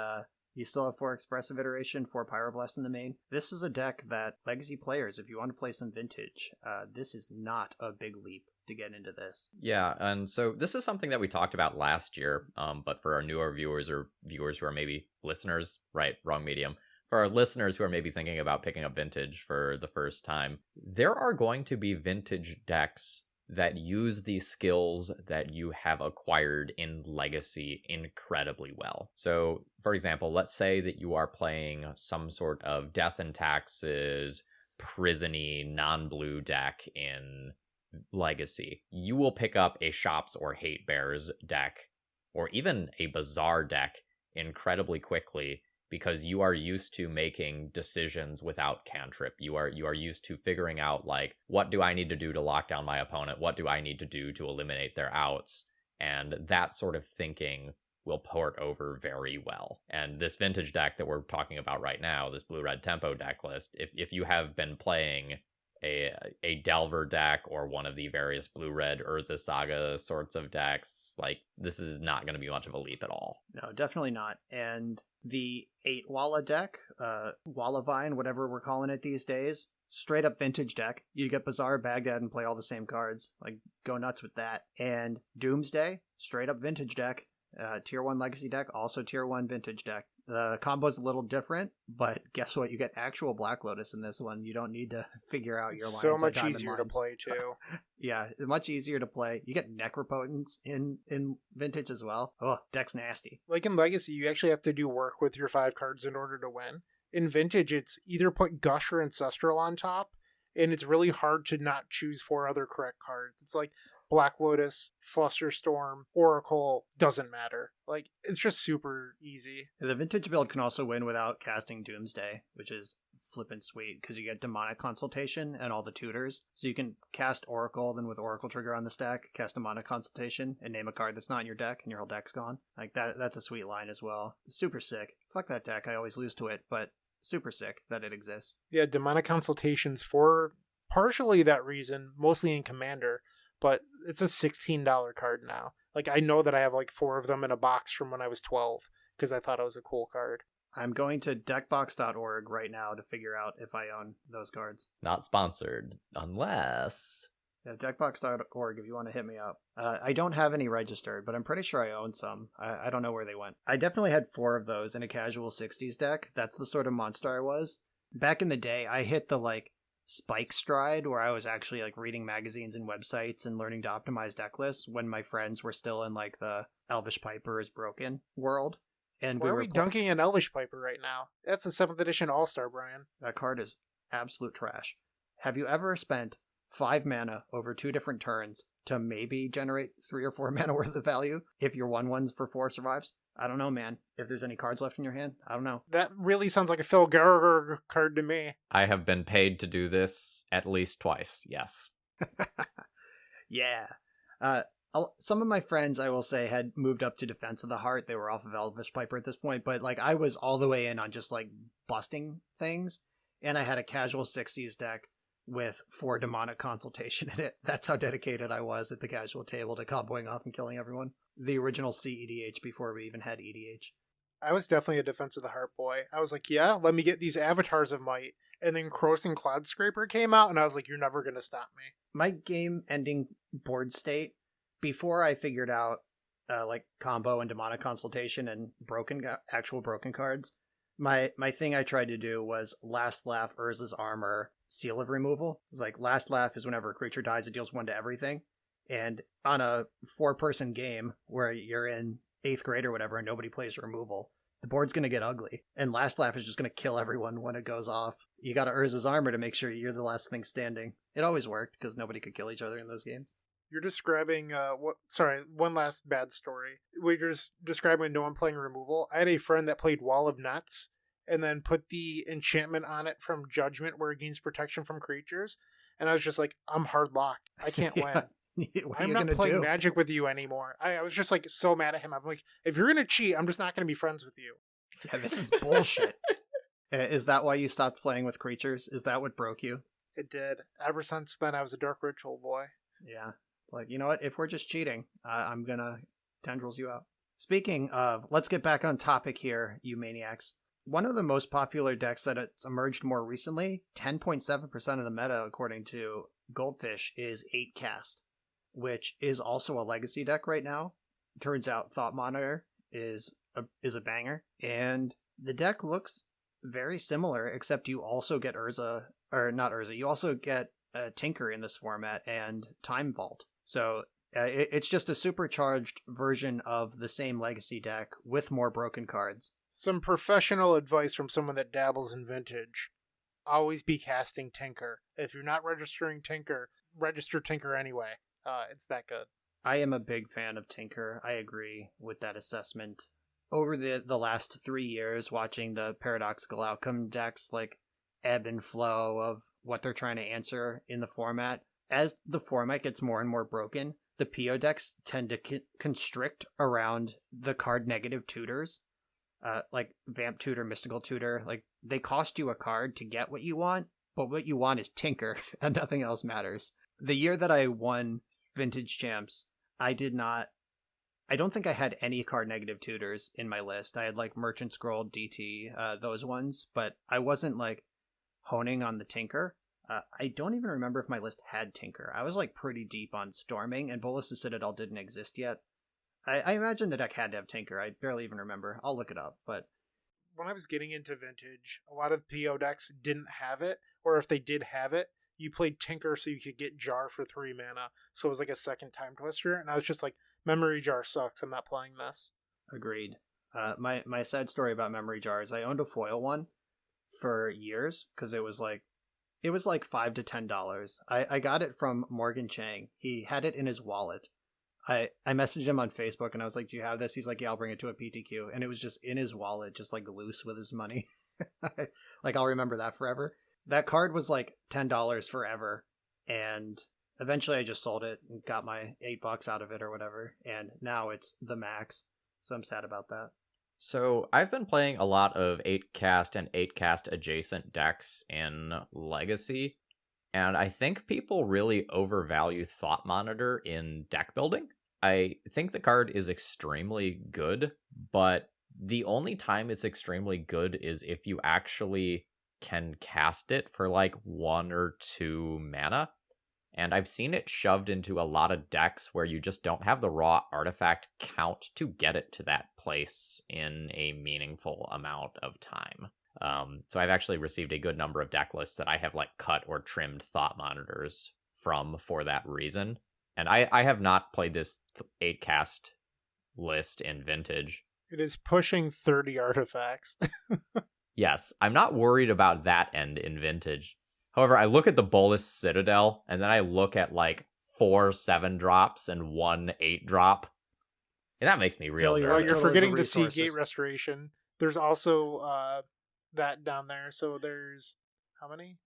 [SPEAKER 5] you still have 4 Expressive Iteration, 4 Pyroblast in the main. This is a deck that Legacy players, if you want to play some Vintage, this is not a big leap to get into this.
[SPEAKER 3] Yeah, and so this is something that we talked about last year, but for our newer viewers or viewers who are maybe listeners, right, wrong medium. For our listeners who are maybe thinking about picking up Vintage for the first time, there are going to be Vintage decks that use these skills that you have acquired in Legacy incredibly well. So, for example, let's say that you are playing some sort of Death and Taxes, prisony, non-blue deck in Legacy. You will pick up a Shops or Hate Bears deck, or even a Bazaar deck, incredibly quickly, because you are used to making decisions without cantrip. You are used to figuring out, like, what do I need to do to lock down my opponent? What do I need to do to eliminate their outs? And that sort of thinking will port over very well. And this Vintage deck that we're talking about right now, this blue-red tempo deck list, if you have been playing a Delver deck or one of the various blue-red Urza Saga sorts of decks, like, this is not going to be much of a leap at all.
[SPEAKER 5] No, definitely not. And the 8 Walla deck, Walla Vine, whatever we're calling it these days, straight up vintage deck. You get Bazaar, Baghdad, and play all the same cards. Like, go nuts with that. And Doomsday, straight up vintage deck. Tier 1 Legacy deck, also Tier 1 vintage deck. The combo's a little different, but guess what? You get actual Black Lotus in this one. You don't need to figure out your lines.
[SPEAKER 4] So much
[SPEAKER 5] Diamond
[SPEAKER 4] easier to
[SPEAKER 5] lines.
[SPEAKER 4] play, too.
[SPEAKER 5] Yeah, much easier to play. You get Necropotence in vintage as well. Oh, deck's nasty.
[SPEAKER 4] Like in Legacy, you actually have to do work with your 5 cards in order to win. In Vintage, it's either put Gush or Ancestral on top, and it's really hard to not choose 4 other correct cards. It's like Black Lotus, Flusterstorm, Oracle, doesn't matter. Like, it's just super easy.
[SPEAKER 5] The vintage build can also win without casting Doomsday, which is flippin' sweet, because you get Demonic Consultation and all the tutors. So you can cast Oracle, then with Oracle trigger on the stack, cast Demonic Consultation, and name a card that's not in your deck, and your whole deck's gone. Like, that's a sweet line as well. Super sick. Fuck that deck, I always lose to it, but super sick that it exists.
[SPEAKER 4] Yeah, Demonic Consultations for partially that reason, mostly in Commander, but it's a $16 card now. Like, I know that I have like 4 of them in a box from when I was 12 because I thought it was a cool card.
[SPEAKER 5] I'm going to deckbox.org right now to figure out if I own those cards.
[SPEAKER 3] Not sponsored, unless...
[SPEAKER 5] Yeah, deckbox.org if you want to hit me up. I don't have any registered, but I'm pretty sure I own some. I don't know where they went. I definitely had 4 of those in a casual 60s deck. That's the sort of monster I was. Back in the day, I hit the, like, spike stride where I was actually, like, reading magazines and websites and learning to optimize deck lists when my friends were still in, like, the Elvish Piper is broken world. And
[SPEAKER 4] Why are we dunking an Elvish Piper right now? That's the 7th edition All-Star, Brian.
[SPEAKER 5] That card is absolute trash. Have you ever spent 5 mana over 2 different turns to maybe generate 3 or 4 mana worth of value if your 1/1 for 4 survives? I don't know, man. If there's any cards left in your hand, I don't know.
[SPEAKER 4] That really sounds like a Phil Gallagher card to me.
[SPEAKER 3] I have been paid to do this at least twice, yes.
[SPEAKER 5] Yeah. Some of my friends, I will say, had moved up to Defense of the Heart. They were off of Elvish Piper at this point, but like I was all the way in on just like busting things, and I had a casual 60s deck with 4 Demonic Consultation in it. That's how dedicated I was at the casual table to comboing off and killing everyone. The original CEDH before we even had EDH.
[SPEAKER 4] I was definitely a Defense of the Heart boy. I was like, yeah, let me get these Avatars of Might. And then Crossing Cloud Scraper came out, and I was like, you're never going to stop me.
[SPEAKER 5] My game-ending board state, before I figured out like combo and Demonic Consultation and actual broken cards, my thing I tried to do was Last Laugh Urza's Armor, Seal of Removal. It's like Last Laugh is whenever a creature dies, it deals 1 to everything. And on a 4-person game where you're in 8th grade or whatever and nobody plays removal, the board's going to get ugly. And Last Laugh is just going to kill everyone when it goes off. You got to Urza's Armor to make sure you're the last thing standing. It always worked because nobody could kill each other in those games.
[SPEAKER 4] You're describing, one last bad story. We're just describing no one playing removal. I had a friend that played Wall of Nuts and then put the enchantment on it from Judgment where it gains protection from creatures. And I was just like, I'm hard locked. I can't win. I'm not playing Magic with you anymore. I was just like so mad at him. I'm like, if you're going to cheat, I'm just not going to be friends with you.
[SPEAKER 5] Yeah, this is bullshit. Is that why you stopped playing with creatures? Is that what broke you?
[SPEAKER 4] It did. Ever since then, I was a Dark Ritual boy.
[SPEAKER 5] Yeah. Like, you know what? If we're just cheating, I'm going to tendrils you out. Speaking of, let's get back on topic here, you maniacs. One of the most popular decks that it's emerged more recently, 10.7% of the meta, according to Goldfish, is 8 Cast, which is also a legacy deck right now. Turns out Thought Monitor is a banger. And the deck looks very similar, except you also get Urza, or not Urza, you also get Tinker in this format and Time Vault. So it's just a supercharged version of the same legacy deck with more broken cards.
[SPEAKER 4] Some professional advice from someone that dabbles in Vintage. Always be casting Tinker. If you're not registering Tinker, register Tinker anyway. It's that good.
[SPEAKER 5] I am a big fan of Tinker. I agree with that assessment. Over the last 3 years, watching the paradoxical outcome decks like ebb and flow of what they're trying to answer in the format, as the format gets more and more broken, the PO decks tend to constrict around the card negative tutors, like Vamp Tutor, Mystical Tutor. Like, they cost you a card to get what you want, but what you want is Tinker, and nothing else matters. The year that I won Vintage Champs, I don't think I had any card negative tutors in my list. I had like Merchant Scroll, DT, those ones, but I wasn't like honing on the Tinker. I don't even remember if my list had Tinker. I was like pretty deep on Storming, and Bolas' Citadel didn't exist yet. I imagine the deck had to have Tinker. I barely even remember. I'll look it up, but
[SPEAKER 4] when I was getting into Vintage, a lot of PO decks didn't have it, or if they did have it, you played Tinker so you could get Jar for 3 mana. So it was like a second Time Twister, and I was just like, Memory Jar sucks, I'm not playing this.
[SPEAKER 5] agreed. My sad story about Memory Jar is I owned a foil one for years because it was like $5 to $10. I got it from Morgan Chang. He had it in his wallet. I messaged him on Facebook and I was like, do you have this? He's like, yeah, I'll bring it to a PTQ. And it was just in his wallet, just like loose with his money. Like, I'll remember that forever. That card was like $10 forever. And eventually I just sold it and got my $8 out of it or whatever. And now it's the max. So I'm sad about that.
[SPEAKER 3] So I've been playing a lot of 8-cast and 8-cast adjacent decks in Legacy, and I think people really overvalue Thought Monitor in deck building. I think the card is extremely good, but the only time it's extremely good is if you actually can cast it for like 1 or 2 mana. And I've seen it shoved into a lot of decks where you just don't have the raw artifact count to get it to that place in a meaningful amount of time. So I've actually received a good number of deck lists that I have like cut or trimmed Thought Monitors from for that reason. And I have not played this 8-cast list in Vintage.
[SPEAKER 4] It is pushing 30 artifacts.
[SPEAKER 3] Yes, I'm not worried about that end in Vintage. However, I look at the Bolas Citadel, and then I look at like 4 7-drops and 1 8-drop. And that makes me real
[SPEAKER 5] Phil,
[SPEAKER 3] nervous.
[SPEAKER 4] You're forgetting the
[SPEAKER 5] resources.
[SPEAKER 4] Seagate Restoration. There's also that down there. So there's how many?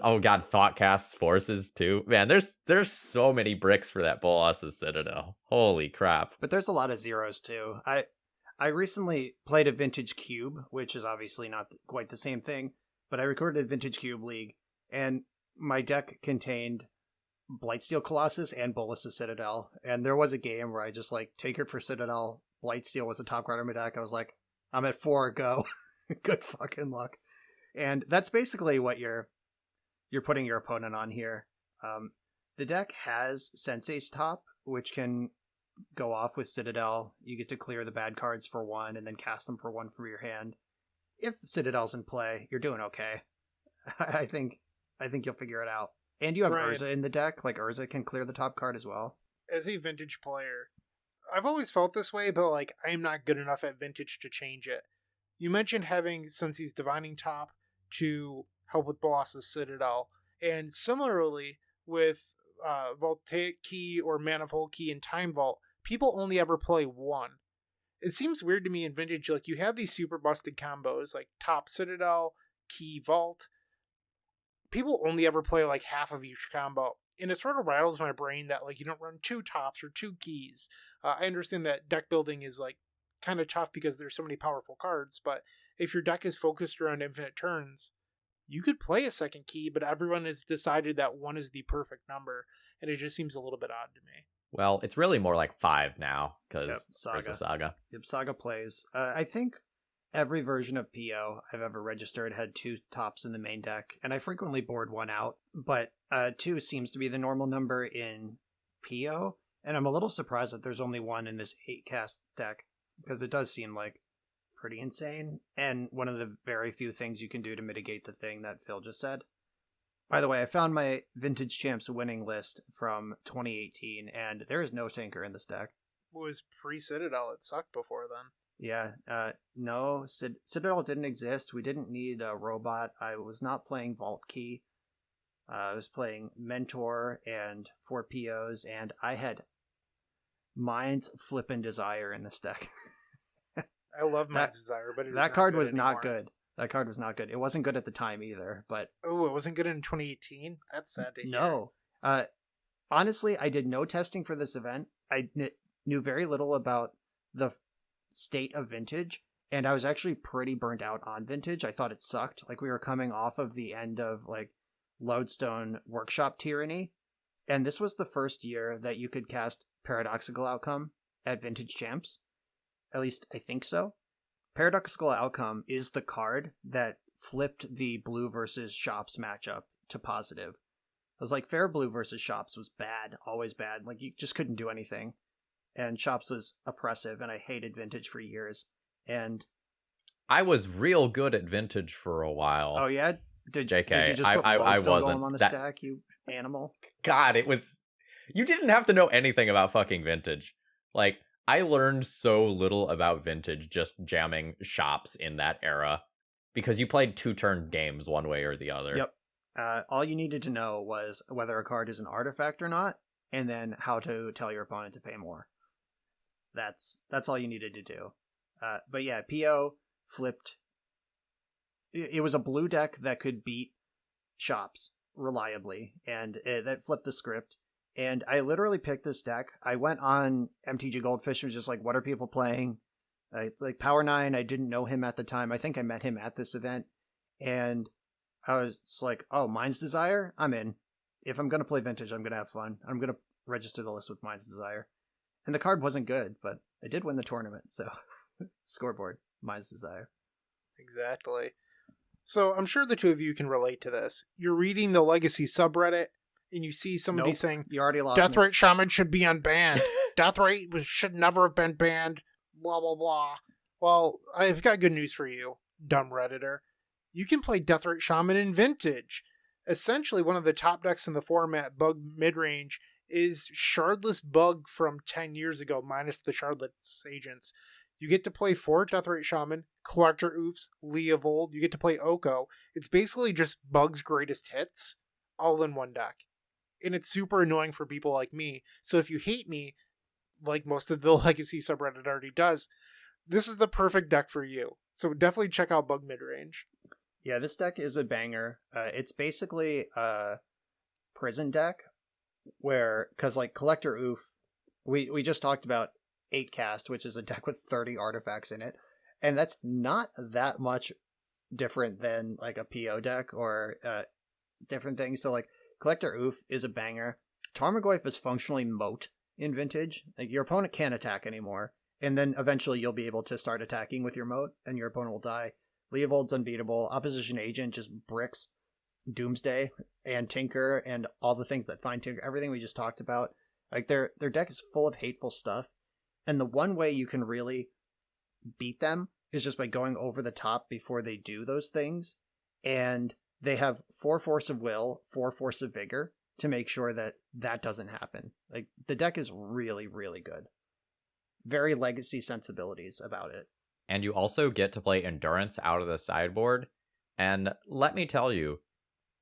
[SPEAKER 3] Oh god, Thoughtcast's Forces too. Man, there's so many bricks for that Bolas' Citadel. Holy crap.
[SPEAKER 5] But there's a lot of zeros too. I recently played a Vintage Cube, which is obviously not quite the same thing, but I recorded a Vintage Cube League, and my deck contained Blightsteel Colossus and Bolas' Citadel. And there was a game where I just like Tinker for Citadel. Blightsteel was the top card of my deck. I was like, I'm at 4, go. Good fucking luck. And that's basically what you're putting your opponent on here. The deck has Sensei's Top, which can go off with Citadel. You get to clear the bad cards for 1 and then cast them for 1 from your hand. If Citadel's in play, you're doing okay. I think you'll figure it out. And you have
[SPEAKER 4] Right.
[SPEAKER 5] Urza in the deck. Like, Urza can clear the top card as well.
[SPEAKER 4] As a Vintage player, I've always felt this way, but like I am not good enough at Vintage to change it. You mentioned having Sensei's Divining Top to help with Bolas' Citadel, and similarly with Voltaic Key or Manifold Key and Time Vault, people only ever play 1. It seems weird to me in Vintage, like you have these super busted combos like Top Citadel, Key Vault. People only ever play like half of each combo, and it sort of rattles my brain that like you don't run 2 tops or 2 keys. I understand that deck building is like kind of tough because there's so many powerful cards, but if your deck is focused around infinite turns, you could play a second key, but everyone has decided that 1 is the perfect number, and it just seems a little bit odd to me.
[SPEAKER 3] Well, it's really more like 5 now, because
[SPEAKER 5] Yep,
[SPEAKER 3] there's a Saga.
[SPEAKER 5] Yep, Saga plays. I think every version of PO I've ever registered had 2 tops in the main deck, and I frequently board 1 out, but 2 seems to be the normal number in PO, and I'm a little surprised that there's only 1 in this 8-cast deck, because it does seem like pretty insane, and one of the very few things you can do to mitigate the thing that Phil just said. By the way, I found my Vintage Champs winning list from 2018, and there is no Tinker in this deck.
[SPEAKER 4] It was pre-Citadel, it sucked before then.
[SPEAKER 5] Yeah, no, Citadel didn't exist. We didn't need a robot. I was not playing Vault Key. I was playing Mentor and 4 POs, and I had Mind's Flippin' Desire in this deck.
[SPEAKER 4] I love Mind's Desire, but
[SPEAKER 5] that card was
[SPEAKER 4] anymore.
[SPEAKER 5] not good. That card was not good. It wasn't good at the time either, but...
[SPEAKER 4] Oh, it wasn't good in 2018? That's sad to hear.
[SPEAKER 5] No. Honestly, I did no testing for this event. I knew very little about the state of Vintage, and I was actually pretty burnt out on Vintage. I thought it sucked. Like, we were coming off of the end of, like, Lodestone Workshop Tyranny, and this was the first year that you could cast Paradoxical Outcome at Vintage Champs. At least I think so. Paradoxical Outcome is the card that flipped the blue versus shops matchup to positive. It was like fair blue versus shops was bad, always bad. Like you just couldn't do anything. And shops was oppressive, and I hated Vintage for years. And
[SPEAKER 3] I was real good at Vintage for a while.
[SPEAKER 5] oh yeah,
[SPEAKER 3] JK,
[SPEAKER 5] did you just put
[SPEAKER 3] I
[SPEAKER 5] Lodestone
[SPEAKER 3] wasn't.
[SPEAKER 5] Golem on the
[SPEAKER 3] That-
[SPEAKER 5] stack, you animal?
[SPEAKER 3] God, it was. You didn't have to know anything about fucking Vintage. Like, I learned so little about Vintage just jamming shops in that era because you played 2-turn games one way or the other.
[SPEAKER 5] Yep. All you needed to know was whether a card is an artifact or not, and then how to tell your opponent to pay more. That's all you needed to do. But yeah, PO flipped. It was a blue deck that could beat shops reliably, and that flipped the script. And I literally picked this deck. I went on MTG Goldfish and was just like, what are people playing? It's like Power 9. I didn't know him at the time. I think I met him at this event. And I was like, oh, Mind's Desire? I'm in. If I'm going to play Vintage, I'm going to have fun. I'm going to register the list with Mind's Desire. And the card wasn't good, but I did win the tournament. So scoreboard, Mind's Desire.
[SPEAKER 4] Exactly. So I'm sure the two of you can relate to this. You're reading the Legacy subreddit, and you see somebody
[SPEAKER 5] Nope,
[SPEAKER 4] saying,
[SPEAKER 5] you already lost
[SPEAKER 4] Death
[SPEAKER 5] me.
[SPEAKER 4] Rate Shaman should be unbanned. Death Rate should never have been banned. Blah, blah, blah. Well, I've got good news for you, dumb Redditor. You can play Death Rate Shaman in Vintage. Essentially, one of the top decks in the format, Bug Midrange, is Shardless Bug from 10 years ago, minus the Shardless Agents. You get to play 4 Death Rate Shaman, Collector Oofs, Leovold. You get to play Oko. It's basically just Bug's greatest hits, all in one deck. And it's super annoying for people like me. So if you hate me, like most of the Legacy subreddit already does, this is the perfect deck for you. So definitely check out Bug Midrange.
[SPEAKER 5] Yeah, this deck is a banger. It's basically a prison deck where, because like Collector Oof, we just talked about 8 Cast, which is a deck with 30 artifacts in it. And that's not that much different than like a PO deck or different things. So like Collector Oof is a banger. Tarmogoyf is functionally moat in Vintage. Like your opponent can't attack anymore. And then eventually you'll be able to start attacking with your moat and your opponent will die. Leovold's unbeatable. Opposition Agent just bricks Doomsday and Tinker and all the things that find Tinker. Everything we just talked about. Like their deck is full of hateful stuff. And the one way you can really beat them is just by going over the top before they do those things. And they have 4 Force of Will, 4 Force of Vigor to make sure that that doesn't happen. Like the deck is really, really good. Very Legacy sensibilities about it.
[SPEAKER 3] And you also get to play Endurance out of the sideboard. And let me tell you,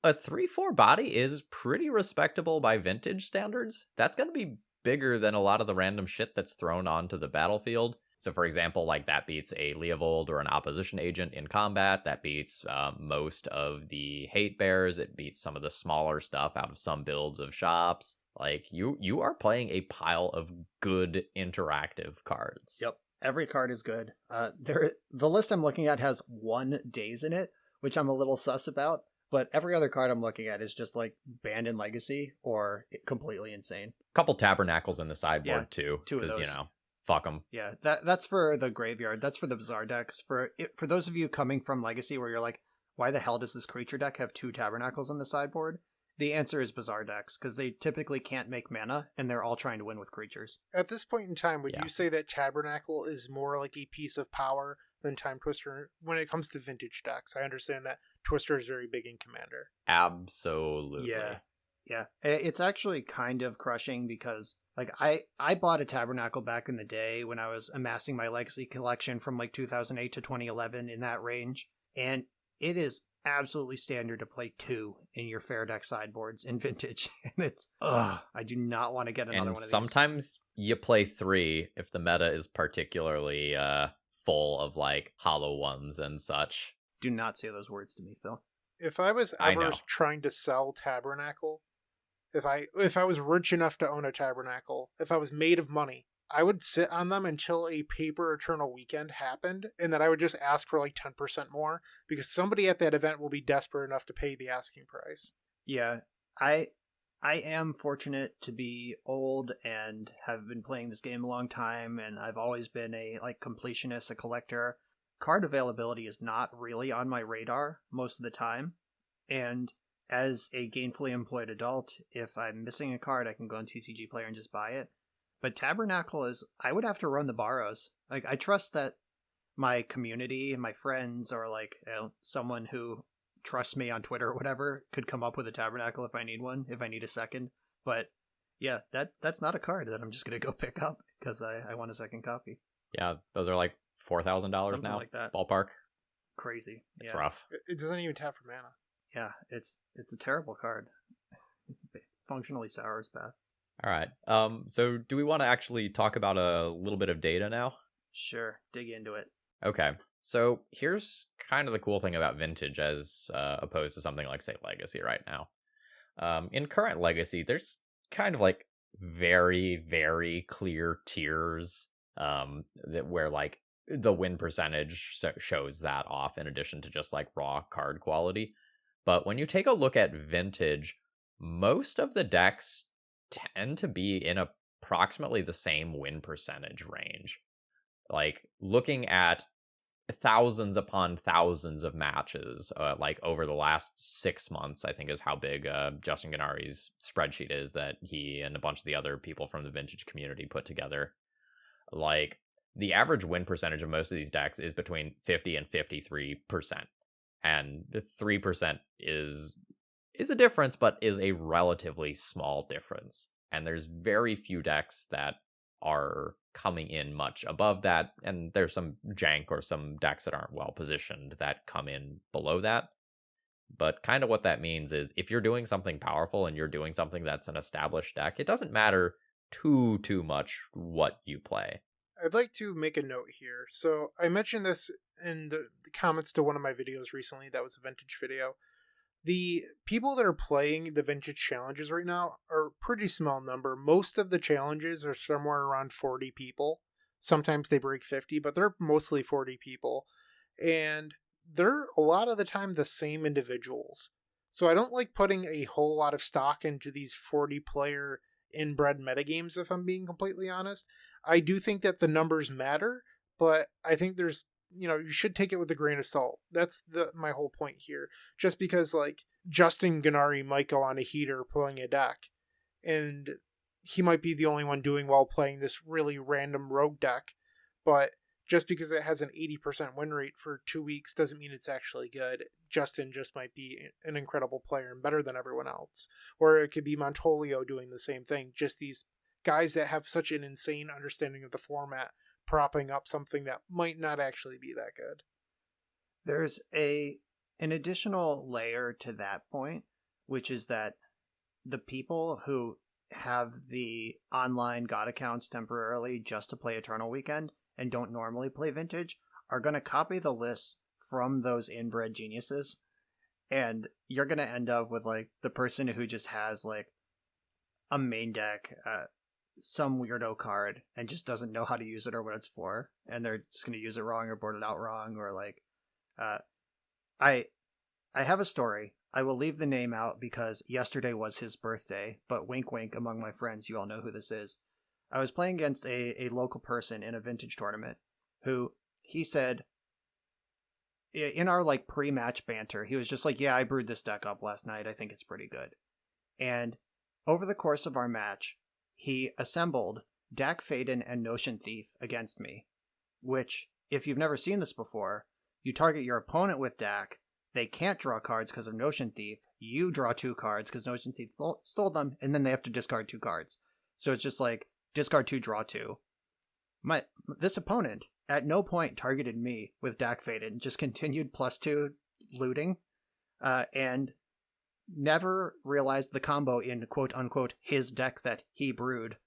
[SPEAKER 3] a 3/4 body is pretty respectable by Vintage standards. That's going to be bigger than a lot of the random shit that's thrown onto the battlefield. So for example, like that beats a Leovold or an opposition agent in combat. That beats most of the hate bears. It beats some of the smaller stuff out of some builds of shops. Like you are playing a pile of good interactive cards.
[SPEAKER 5] Yep. Every card is good. The list I'm looking at has 1 Daze in it, which I'm a little sus about. But every other card I'm looking at is just like banned in Legacy or completely insane.
[SPEAKER 3] Couple Tabernacles in the sideboard too,
[SPEAKER 5] 2 of
[SPEAKER 3] because
[SPEAKER 5] those.
[SPEAKER 3] you know, fuck them.
[SPEAKER 5] Yeah, that's for the graveyard. That's for the Bazaar decks. For those of you coming from Legacy where you're like, why the hell does this creature deck have 2 Tabernacles on the sideboard? The answer is Bazaar decks, because they typically can't make mana, and they're all trying to win with creatures.
[SPEAKER 4] At this point in time, would
[SPEAKER 3] Yeah.
[SPEAKER 4] you say that Tabernacle is more like a piece of power than Time Twister when it comes to Vintage decks? I understand that Twister is very big in Commander.
[SPEAKER 3] Absolutely.
[SPEAKER 5] Yeah. It's actually kind of crushing because like I bought a Tabernacle back in the day when I was amassing my Legacy collection from like 2008 to 2011 in that range. And it is absolutely standard to play 2 in your fair deck sideboards in Vintage. And it's, I do not want to get another
[SPEAKER 3] And
[SPEAKER 5] one of these.
[SPEAKER 3] sometimes you play 3 if the meta is particularly full of like hollow ones and such.
[SPEAKER 5] Do not say those words to me, Phil.
[SPEAKER 4] If I was
[SPEAKER 3] I
[SPEAKER 4] ever
[SPEAKER 3] know.
[SPEAKER 4] trying to sell Tabernacle, if I was rich enough to own a Tabernacle, if I was made of money, I would sit on them until a Paper Eternal Weekend happened, and then I would just ask for like 10% more, because somebody at that event will be desperate enough to pay the asking price.
[SPEAKER 5] Yeah, I am fortunate to be old and have been playing this game a long time, and I've always been a completionist, a collector. Card availability is not really on my radar most of the time, and as a gainfully employed adult, if I'm missing a card, I can go on TCG Player and just buy it. But Tabernacle is, I would have to run the borrows. I trust that my community, my friends, or someone who trusts me on Twitter or whatever could come up with a Tabernacle if I need one, if I need a second. But yeah, that's not a card that I'm just gonna go pick up because I want a second copy.
[SPEAKER 3] Yeah, those are like $4,000
[SPEAKER 5] Something
[SPEAKER 3] now.
[SPEAKER 5] like that.
[SPEAKER 3] Ballpark.
[SPEAKER 5] Crazy.
[SPEAKER 3] It's
[SPEAKER 5] Yeah.
[SPEAKER 3] rough.
[SPEAKER 4] It doesn't even tap for mana.
[SPEAKER 5] Yeah, it's a terrible card. Functionally Sour's Path.
[SPEAKER 3] All right. So do we want to actually talk about a little bit of data now?
[SPEAKER 5] Sure, dig into it.
[SPEAKER 3] Okay. So here's kind of the cool thing about Vintage as opposed to something like, say, Legacy right now. In current Legacy, there's kind of like very, very clear tiers where like the win percentage shows that off in addition to just like raw card quality. But when you take a look at Vintage, most of the decks tend to be in approximately the same win percentage range. Like looking at thousands upon thousands of matches, like over the last 6 months, I think is how big Justin Gennari's spreadsheet is that he and a bunch of the other people from the Vintage community put together. Like the average win percentage of most of these decks is between 50 and 53%. And 3% is a difference, but is a relatively small difference. And there's very few decks that are coming in much above that, and there's some jank or some decks that aren't well positioned that come in below that. But kind of what that means is if you're doing something powerful and you're doing something that's an established deck, it doesn't matter too much what you play.
[SPEAKER 4] I'd like to make a note here. So I mentioned this in the comments to one of my videos recently. That was a Vintage video. The people that are playing the Vintage challenges right now are a pretty small number. Most of the challenges are somewhere around 40 people. Sometimes they break 50, but they're mostly 40 people. And they're a lot of the time the same individuals. So I don't like putting a whole lot of stock into these 40-player inbred metagames, if I'm being completely honest. I do think that the numbers matter, but I think there's, you should take it with a grain of salt. That's my whole point here. Just because, like, Justin Gennari might go on a heater pulling a deck, and he might be the only one doing well playing this really random rogue deck, but just because it has an 80% win rate for 2 weeks doesn't mean it's actually good. Justin just might be an incredible player and better than everyone else. Or it could be Montolio doing the same thing. Just these guys that have such an insane understanding of the format propping up something that might not actually be that good.
[SPEAKER 5] There's an additional layer to that point, which is that the people who have the online God accounts temporarily just to play Eternal Weekend and don't normally play Vintage are going to copy the lists from those inbred geniuses, and you're going to end up with like the person who just has like a main deck, some weirdo card, and just doesn't know how to use it or what it's for, and they're just going to use it wrong or board it out wrong, or like I have a story. I will leave the name out because yesterday was his birthday, but wink wink among my friends, you all know who this is. I was playing against a local person in a Vintage tournament who, he said, in our like pre-match banter, he was just like, yeah, I brewed this deck up last night. I think it's pretty good. And over the course of our match, he assembled Dak Faden and Notion Thief against me, which, if you've never seen this before, you target your opponent with Dak, they can't draw cards because of Notion Thief, you draw 2 cards because Notion Thief stole them, and then they have to discard 2 cards. So it's just like, discard 2, draw 2. This opponent at no point targeted me with Dak Faden, just continued +2 looting, and never realized the combo in quote-unquote his deck that he brewed.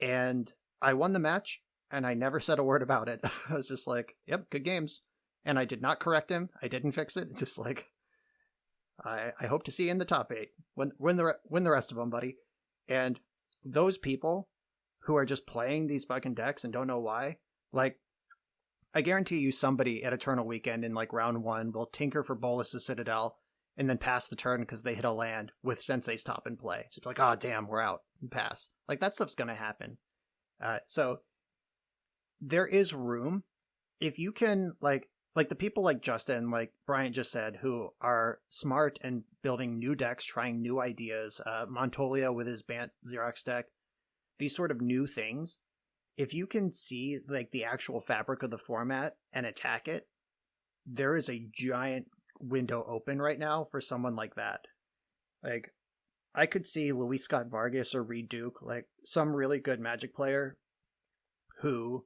[SPEAKER 5] And I won the match, and I never said a word about it. I was just like, yep, good games. And I did not correct him. I didn't fix it. It's just like, I hope to see you in the top 8. Win the rest of them, buddy. And those people who are just playing these fucking decks and don't know why, like, I guarantee you somebody at Eternal Weekend in like round 1 will tinker for Bolas' Citadel and then pass the turn because they hit a land with Sensei's top in play. So it's like, oh, damn, we're out, and pass. Like, that stuff's going to happen. So there is room. If you can, like the people like Justin, like Bryant just said, who are smart and building new decks, trying new ideas, Montolia with his Bant Xerox deck, these sort of new things, if you can see like the actual fabric of the format and attack it, there is a giant window open right now for someone like that. Like, I could see Luis Scott Vargas or Reed Duke, like some really good Magic player who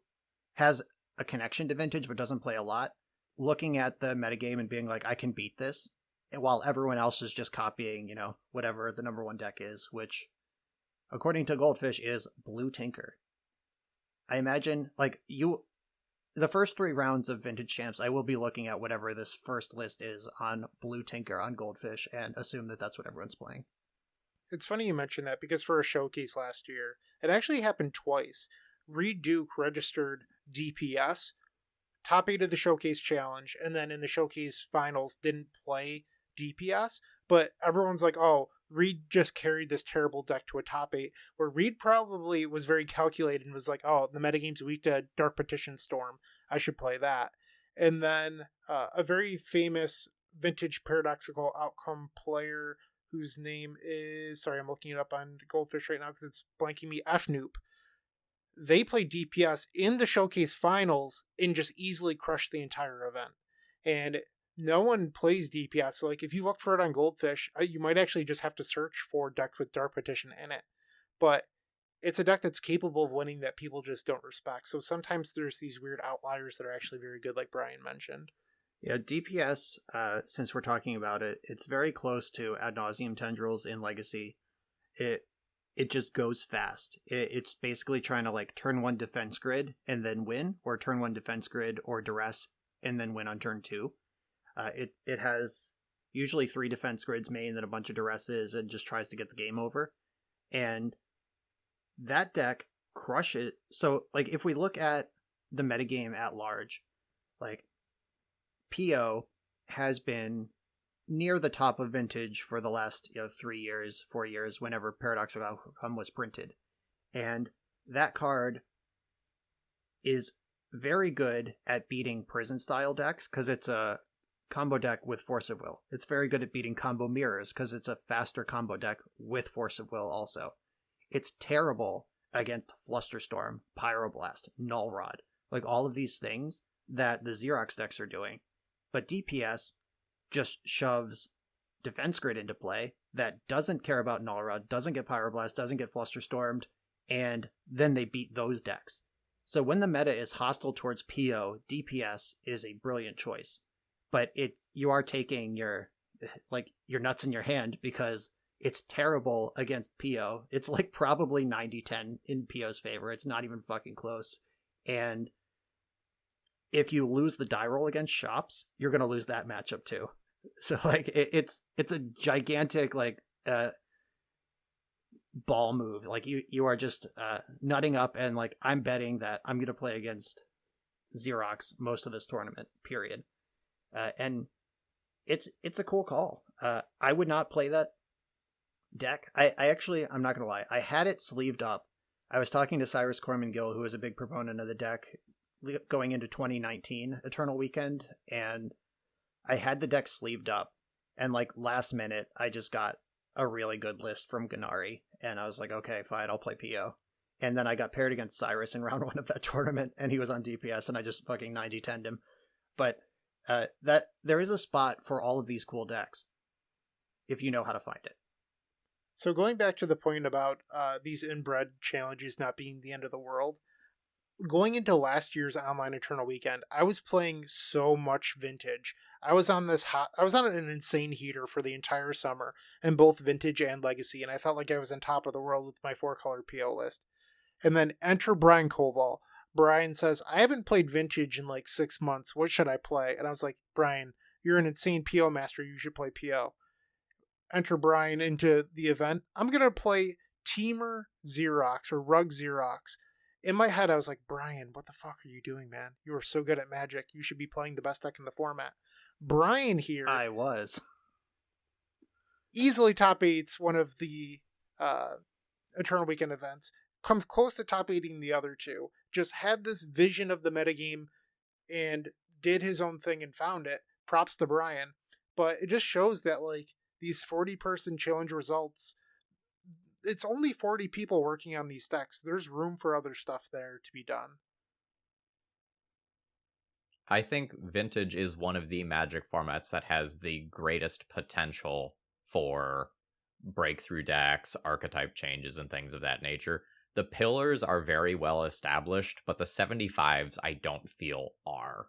[SPEAKER 5] has a connection to Vintage but doesn't play a lot, looking at the metagame and being like, I can beat this, while everyone else is just copying, whatever the number one deck is, which, according to Goldfish, is Blue Tinker. I imagine, like, the first 3 rounds of Vintage Champs, I will be looking at whatever this first list is on Blue Tinker on Goldfish and assume that that's what everyone's playing.
[SPEAKER 4] It's funny you mentioned that because for a showcase last year, it actually happened twice. Reed Duke registered DPS, top 8 of the showcase challenge, and then in the showcase finals didn't play DPS, but everyone's like, oh, Reed just carried this terrible deck to a top 8, where Reed probably was very calculated and was like, oh, the metagame's weak to Dark Petition Storm, I should play that. And then a very famous Vintage Paradoxical Outcome player whose name is, sorry, I'm looking it up on Goldfish right now because it's blanking me, Fnoop. They played DPS in the showcase finals and just easily crushed the entire event. And no one plays DPS. So, like, if you look for it on Goldfish, you might actually just have to search for decks with Dark Petition in it. But it's a deck that's capable of winning that people just don't respect. So sometimes there's these weird outliers that are actually very good, like Brian mentioned.
[SPEAKER 5] Yeah, DPS, since we're talking about it, it's very close to Ad Nauseam Tendrils in Legacy. It just goes fast. It's basically trying to, like, turn 1 defense grid and then win, or turn 1 defense grid or duress and then win on turn 2. It has usually 3 defense grids main, then a bunch of duresses, and just tries to get the game over. And that deck crushes. So, like, if we look at the metagame at large, like, PO has been near the top of Vintage for the last 3 years, 4 years, whenever Paradoxical Outcome was printed. And that card is very good at beating prison-style decks, because it's a combo deck with Force of Will. It's very good at beating combo mirrors, because it's a faster combo deck with Force of Will also. It's terrible against Flusterstorm, Pyroblast, Null Rod, like all of these things that the Xerox decks are doing. But DPS just shoves defense grid into play that doesn't care about Null Rod, doesn't get Pyroblast, doesn't get Flusterstormed, and then they beat those decks. So when the meta is hostile towards PO, DPS is a brilliant choice. But you are taking your nuts in your hand, because it's terrible against PO. It's like probably 90-10 in PO's favor. It's not even fucking close. And if you lose the die roll against shops, you're going to lose that matchup too. So, like, it's a gigantic, like, ball move. Like, you are just nutting up, and, like, I'm betting that I'm going to play against Xerox most of this tournament, period. And it's a cool call. I would not play that deck. I'm not going to lie, I had it sleeved up. I was talking to Cyrus Corman-Gill, who is a big proponent of the deck, going into 2019 Eternal Weekend, and I had the deck sleeved up, and, like, last minute I just got a really good list from Ganari, and I was like, okay, fine, I'll play PO. And then I got paired against Cyrus in round 1 of that tournament, and he was on DPS, and I just fucking 90-10'd him. But that there is a spot for all of these cool decks if you know how to find it.
[SPEAKER 4] So going back to the point about these inbred challenges not being the end of the world, going into last year's online Eternal Weekend, I was playing so much Vintage. I was on an insane heater for the entire summer in both Vintage and Legacy, and I felt like I was on top of the world with my 4-color PO list. And then enter Brian Coval. Brian says, I haven't played Vintage in like 6 months. What should I play? And I was like, Brian, you're an insane PO master. You should play PO. Enter Brian into the event. I'm going to play Teamer Xerox or Rug Xerox. In my head, I was like, Brian, what the fuck are you doing, man? You are so good at Magic. You should be playing the best deck in the format. Brian here.
[SPEAKER 5] I was.
[SPEAKER 4] easily top 8s one of the Eternal Weekend events. Comes close to top 8ing the other two. Just had this vision of the metagame and did his own thing and found it. Props to Brian. But it just shows that, like, these 40-person challenge results, it's only 40 people working on these decks. There's room for other stuff there to be done.
[SPEAKER 3] I think Vintage is one of the Magic formats that has the greatest potential for breakthrough decks, archetype changes, and things of that nature. The pillars are very well established, but the 75s I don't feel are.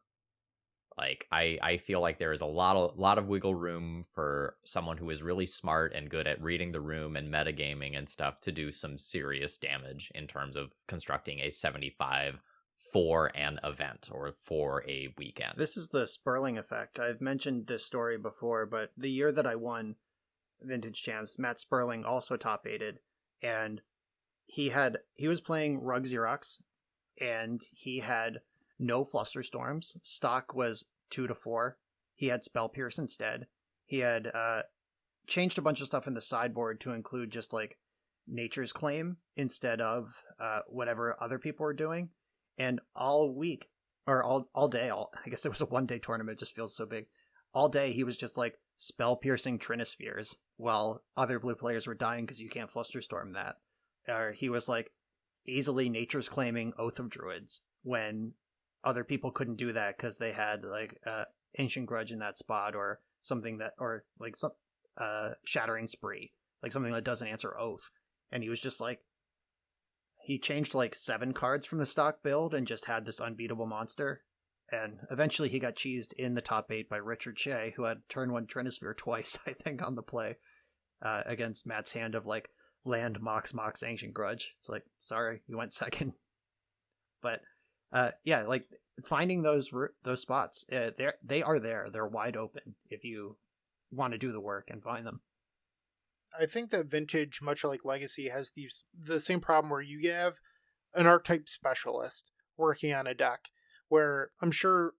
[SPEAKER 3] Like, I feel like there is a lot of wiggle room for someone who is really smart and good at reading the room and metagaming and stuff to do some serious damage in terms of constructing a 75 for an event or for a weekend.
[SPEAKER 5] This is the Sperling effect. I've mentioned this story before, but the year that I won Vintage Champs, Matt Sperling also top 8'd, and he was playing Rug Xerox, and he had no Flusterstorms. Stock was 2-4. He had Spell Pierce instead. He had changed a bunch of stuff in the sideboard to include just like Nature's Claim instead of whatever other people were doing. And all week, or all day, I guess it was a one-day tournament, it just feels so big. All day he was just like spell-piercing Trinispheres while other blue players were dying because you can't Flusterstorm that. Or he was like easily Nature's Claiming Oath of Druids when other people couldn't do that because they had like Ancient Grudge in that spot or something that, or like some Shattering Spree, like something that doesn't answer Oath. And he was just like, he changed like 7 cards from the stock build and just had this unbeatable monster. And eventually he got cheesed in the top 8 by Richard Shea, who had turn 1 Trinisphere twice, I think, on the play against Matt's hand of like land Mox Ancient Grudge. It's like, sorry, you went second. But yeah, like finding those spots, they are there. They're wide open if you want to do the work and find them.
[SPEAKER 4] I think that Vintage, much like Legacy, has the same problem where you have an archetype specialist working on a deck, where I'm sure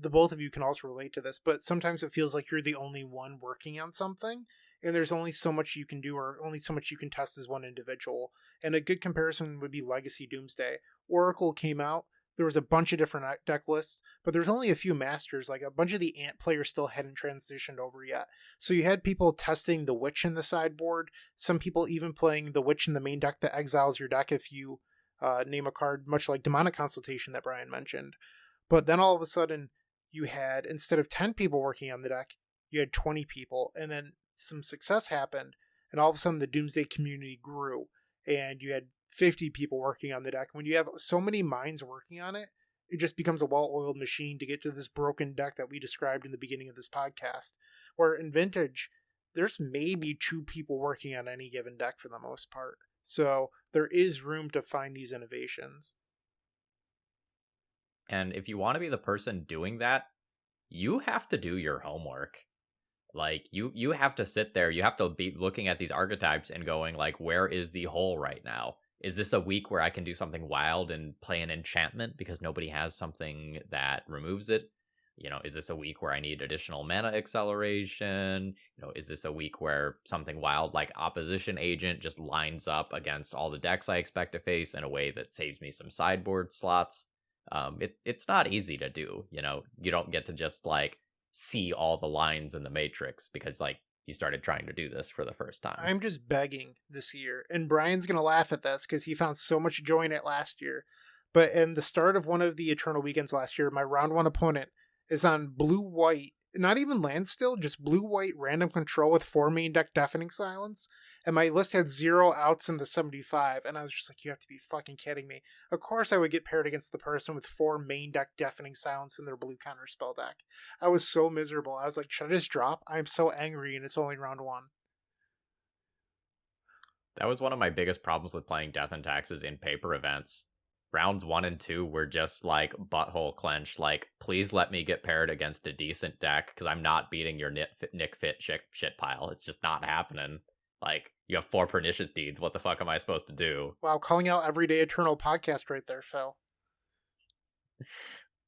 [SPEAKER 4] the both of you can also relate to this, but sometimes it feels like you're the only one working on something, and there's only so much you can do or only so much you can test as one individual. And a good comparison would be Legacy Doomsday. Oracle came out, there was a bunch of different deck lists, but there's only a few masters. Like a bunch of the Ant players still hadn't transitioned over yet. So you had people testing the Witch in the sideboard, some people even playing the Witch in the main deck that exiles your deck if you name a card, much like Demonic Consultation that Brian mentioned. But then all of a sudden, you had, instead of 10 people working on the deck, you had 20 people, and then some success happened, and all of a sudden the Doomsday community grew, and you had 50 people working on the deck. When you have so many minds working on it, it just becomes a well-oiled machine to get to this broken deck that we described in the beginning of this podcast. Where in Vintage, there's maybe 2 people working on any given deck for the most part. So there is room to find these innovations.
[SPEAKER 3] And if you want to be the person doing that, you have to do your homework. Like, you have to sit there, you have to be looking at these archetypes and going, like, where is the hole right now? Is this a week where I can do something wild and play an enchantment because nobody has something that removes it? You know, is this a week where I need additional mana acceleration? You know, is this a week where something wild like Opposition Agent just lines up against all the decks I expect to face in a way that saves me some sideboard slots? It's not easy to do, you know. You don't get to just like see all the lines in the matrix because like you started trying to do this for the first time.
[SPEAKER 4] I'm just begging this year, and Brian's gonna laugh at this because he found so much joy in it last year. But in the start of one of the Eternal Weekends last year, my round 1 opponent is on blue-white, not even land still, just blue-white random control with 4 main deck Deafening Silence, and my list had 0 outs in the 75, and I was just like, you have to be fucking kidding me. Of course I would get paired against the person with 4 main deck Deafening Silence in their blue counterspell deck. I was so miserable. I was like, should I just drop? I'm so angry, and it's only round 1.
[SPEAKER 3] That was one of my biggest problems with playing Death and Taxes in paper events. Rounds 1 and 2 were just like butthole clench, like, please let me get paired against a decent deck because I'm not beating your Nick Fit shit pile. It's just not happening. Like, you have 4 Pernicious Deeds. What the fuck am I supposed to do?
[SPEAKER 4] Wow, calling out Everyday Eternal podcast right there, Phil.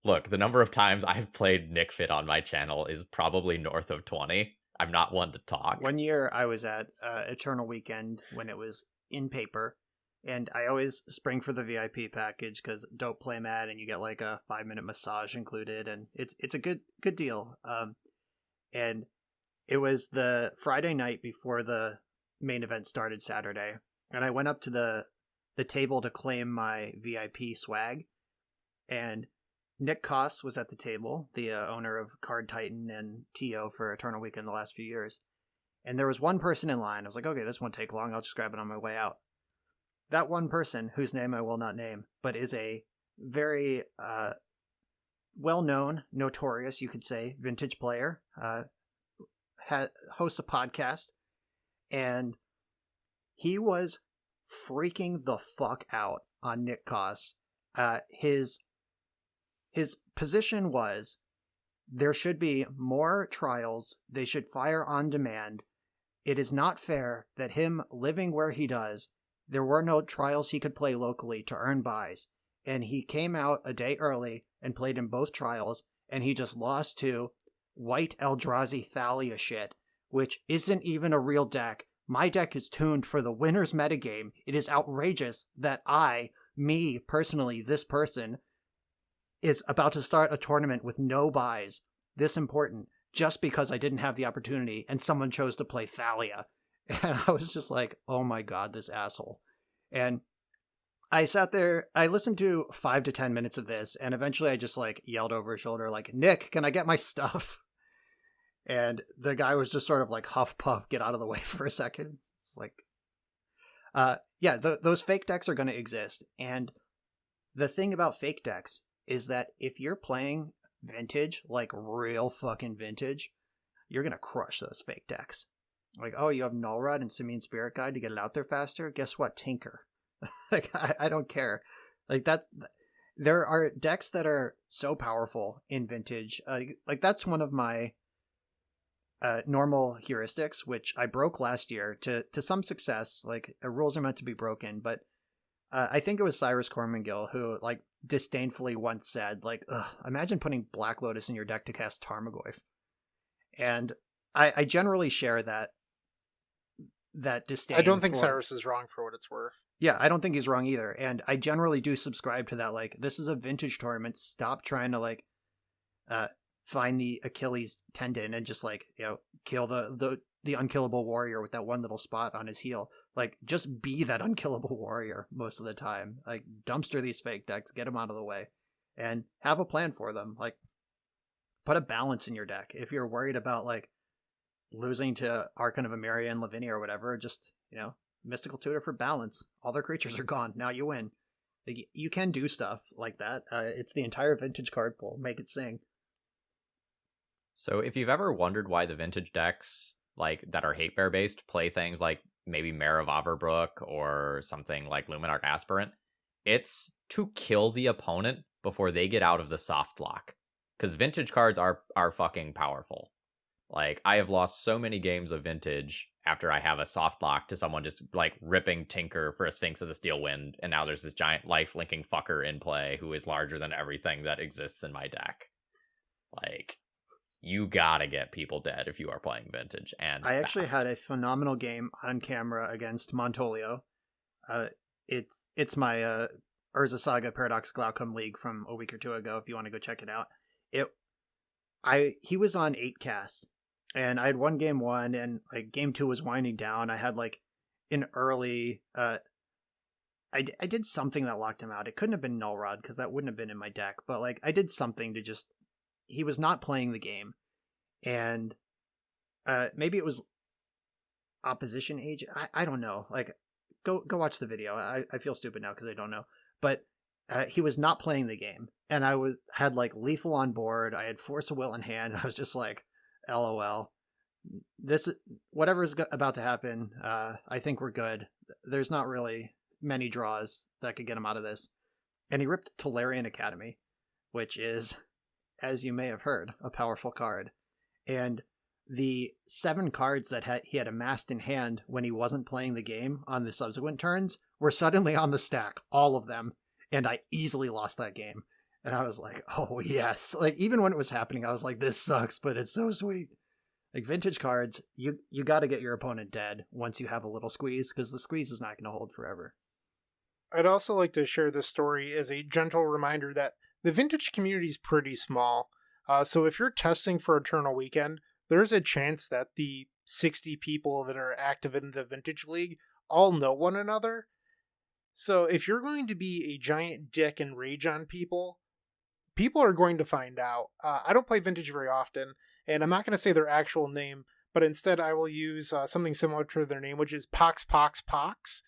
[SPEAKER 3] Look, the number of times I've played Nick Fit on my channel is probably north of 20. I'm not one to talk.
[SPEAKER 5] One year I was at Eternal Weekend when it was in paper, and I always spring for the VIP package because dope play mat, and you get like a 5-minute massage included, and it's a good deal. And it was the Friday night before the main event started Saturday, and I went up to the table to claim my VIP swag, and Nick Koss was at the table, the owner of Card Titan and TO for Eternal Weekend the last few years. And there was one person in line. I was like, okay, this won't take long. I'll just grab it on my way out. That one person, whose name I will not name, but is a very well-known, notorious, you could say, vintage player, hosts a podcast, and he was freaking the fuck out on Nick Koss. His position was there should be more trials. They should fire on demand. It is not fair that him living where he does, there were no trials he could play locally to earn buys. And he came out a day early and played in both trials, and he just lost to white Eldrazi Thalia shit, which isn't even a real deck. My deck is tuned for the winner's metagame. It is outrageous that me personally, this person, is about to start a tournament with no buys, this important, just because I didn't have the opportunity and someone chose to play Thalia. And I was just like, oh my god, this asshole. And I sat there, I listened to 5 to 10 minutes of this, and eventually I just like yelled over his shoulder, like, Nick, can I get my stuff? And the guy was just sort of like, huff puff, get out of the way for a second. It's like, those fake decks are going to exist. And the thing about fake decks is that if you're playing vintage, like real fucking vintage, you're going to crush those fake decks. Like, oh, you have Null Rod and Simian Spirit Guide to get it out there faster? Guess what? Tinker. Like, I don't care. Like, there are decks that are so powerful in vintage. Like, that's one of my normal heuristics, which I broke last year to some success. Like, rules are meant to be broken, but I think it was Cyrus Cormangill who, like, disdainfully once said, like, imagine putting Black Lotus in your deck to cast Tarmogoyf. And I generally share that disdain.
[SPEAKER 4] I don't think Cyrus is wrong for what it's worth.
[SPEAKER 5] Yeah, I don't think he's wrong either. And I generally do subscribe to that. Like, this is a vintage tournament. Stop trying to, like, find the Achilles tendon and just, like, you know, kill the unkillable warrior with that one little spot on his heel. Like, just be that unkillable warrior most of the time. Like, dumpster these fake decks, get them out of the way, and have a plan for them. Like, put a balance in your deck. If you're worried about, like, losing to Archon of Emeria and Lavinia or whatever, just, you know, Mystical Tutor for balance. All their creatures are gone. Now you win. Like, you can do stuff like that. It's the entire vintage card pool. Make it sing.
[SPEAKER 3] So if you've ever wondered why the vintage decks, like, that are hate bear based play things like maybe Mare of Averbrook or something like Luminarch Aspirant, it's to kill the opponent before they get out of the soft lock. Because vintage cards are fucking powerful. Like, I have lost so many games of vintage after I have a soft lock to someone just, like, ripping Tinker for a Sphinx of the Steel Wind, and now there's this giant life-linking fucker in play who is larger than everything that exists in my deck. Like, you gotta get people dead if you are playing vintage, and
[SPEAKER 5] I actually
[SPEAKER 3] fast.
[SPEAKER 5] had a phenomenal game on camera against Montolio. It's my Urza Saga Paradoxical Outcome League from a week or two ago, if you want to go check it out. He was on 8-cast, and I had won game 1, and like game 2 was winding down. I had like an early I did something that locked him out. It couldn't have been Null Rod because that wouldn't have been in my deck, but like I did something to just, he was not playing the game, and maybe it was opposition age. I don't know. Like, go watch the video. I feel stupid now because I don't know, but he was not playing the game, and I had like lethal on board. I had Force of Will in hand. And I was just like, LOL. This, whatever's about to happen, I think we're good. There's not really many draws that could get him out of this. And he ripped Tolarian Academy, which is, as you may have heard, a powerful card. And the 7 cards that he had amassed in hand when he wasn't playing the game on the subsequent turns were suddenly on the stack, all of them. And I easily lost that game. And I was like, oh yes. Like, even when it was happening, I was like, this sucks, but it's so sweet. Like vintage cards, you got to get your opponent dead once you have a little squeeze, because the squeeze is not going to hold forever.
[SPEAKER 4] I'd also like to share this story as a gentle reminder that the vintage community is pretty small. So if you're testing for Eternal Weekend, there's a chance that the 60 people that are active in the Vintage League all know one another. So if you're going to be a giant dick and rage on people, people are going to find out. I don't play Vintage very often, and I'm not going to say their actual name, but instead I will use something similar to their name, which is Pox Pox Pox.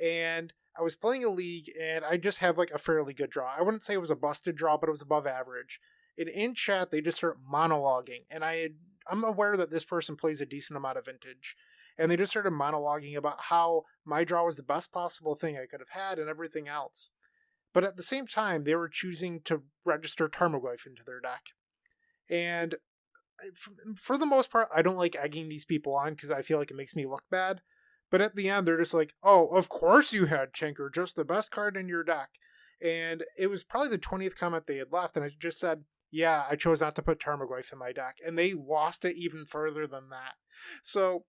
[SPEAKER 4] And I was playing a league, and I just have like a fairly good draw. I wouldn't say it was a busted draw, but it was above average. And in chat, they just start monologuing, and I'm aware that this person plays a decent amount of Vintage, and they just started monologuing about how my draw was the best possible thing I could have had and everything else. But at the same time, they were choosing to register Tarmogoyf into their deck. And for the most part, I don't like egging these people on because I feel like it makes me look bad. But at the end, they're just like, oh, of course you had Tinker, just the best card in your deck. And it was probably the 20th comment they had left, and I just said, yeah, I chose not to put Tarmogoyf in my deck. And they lost it even further than that. So,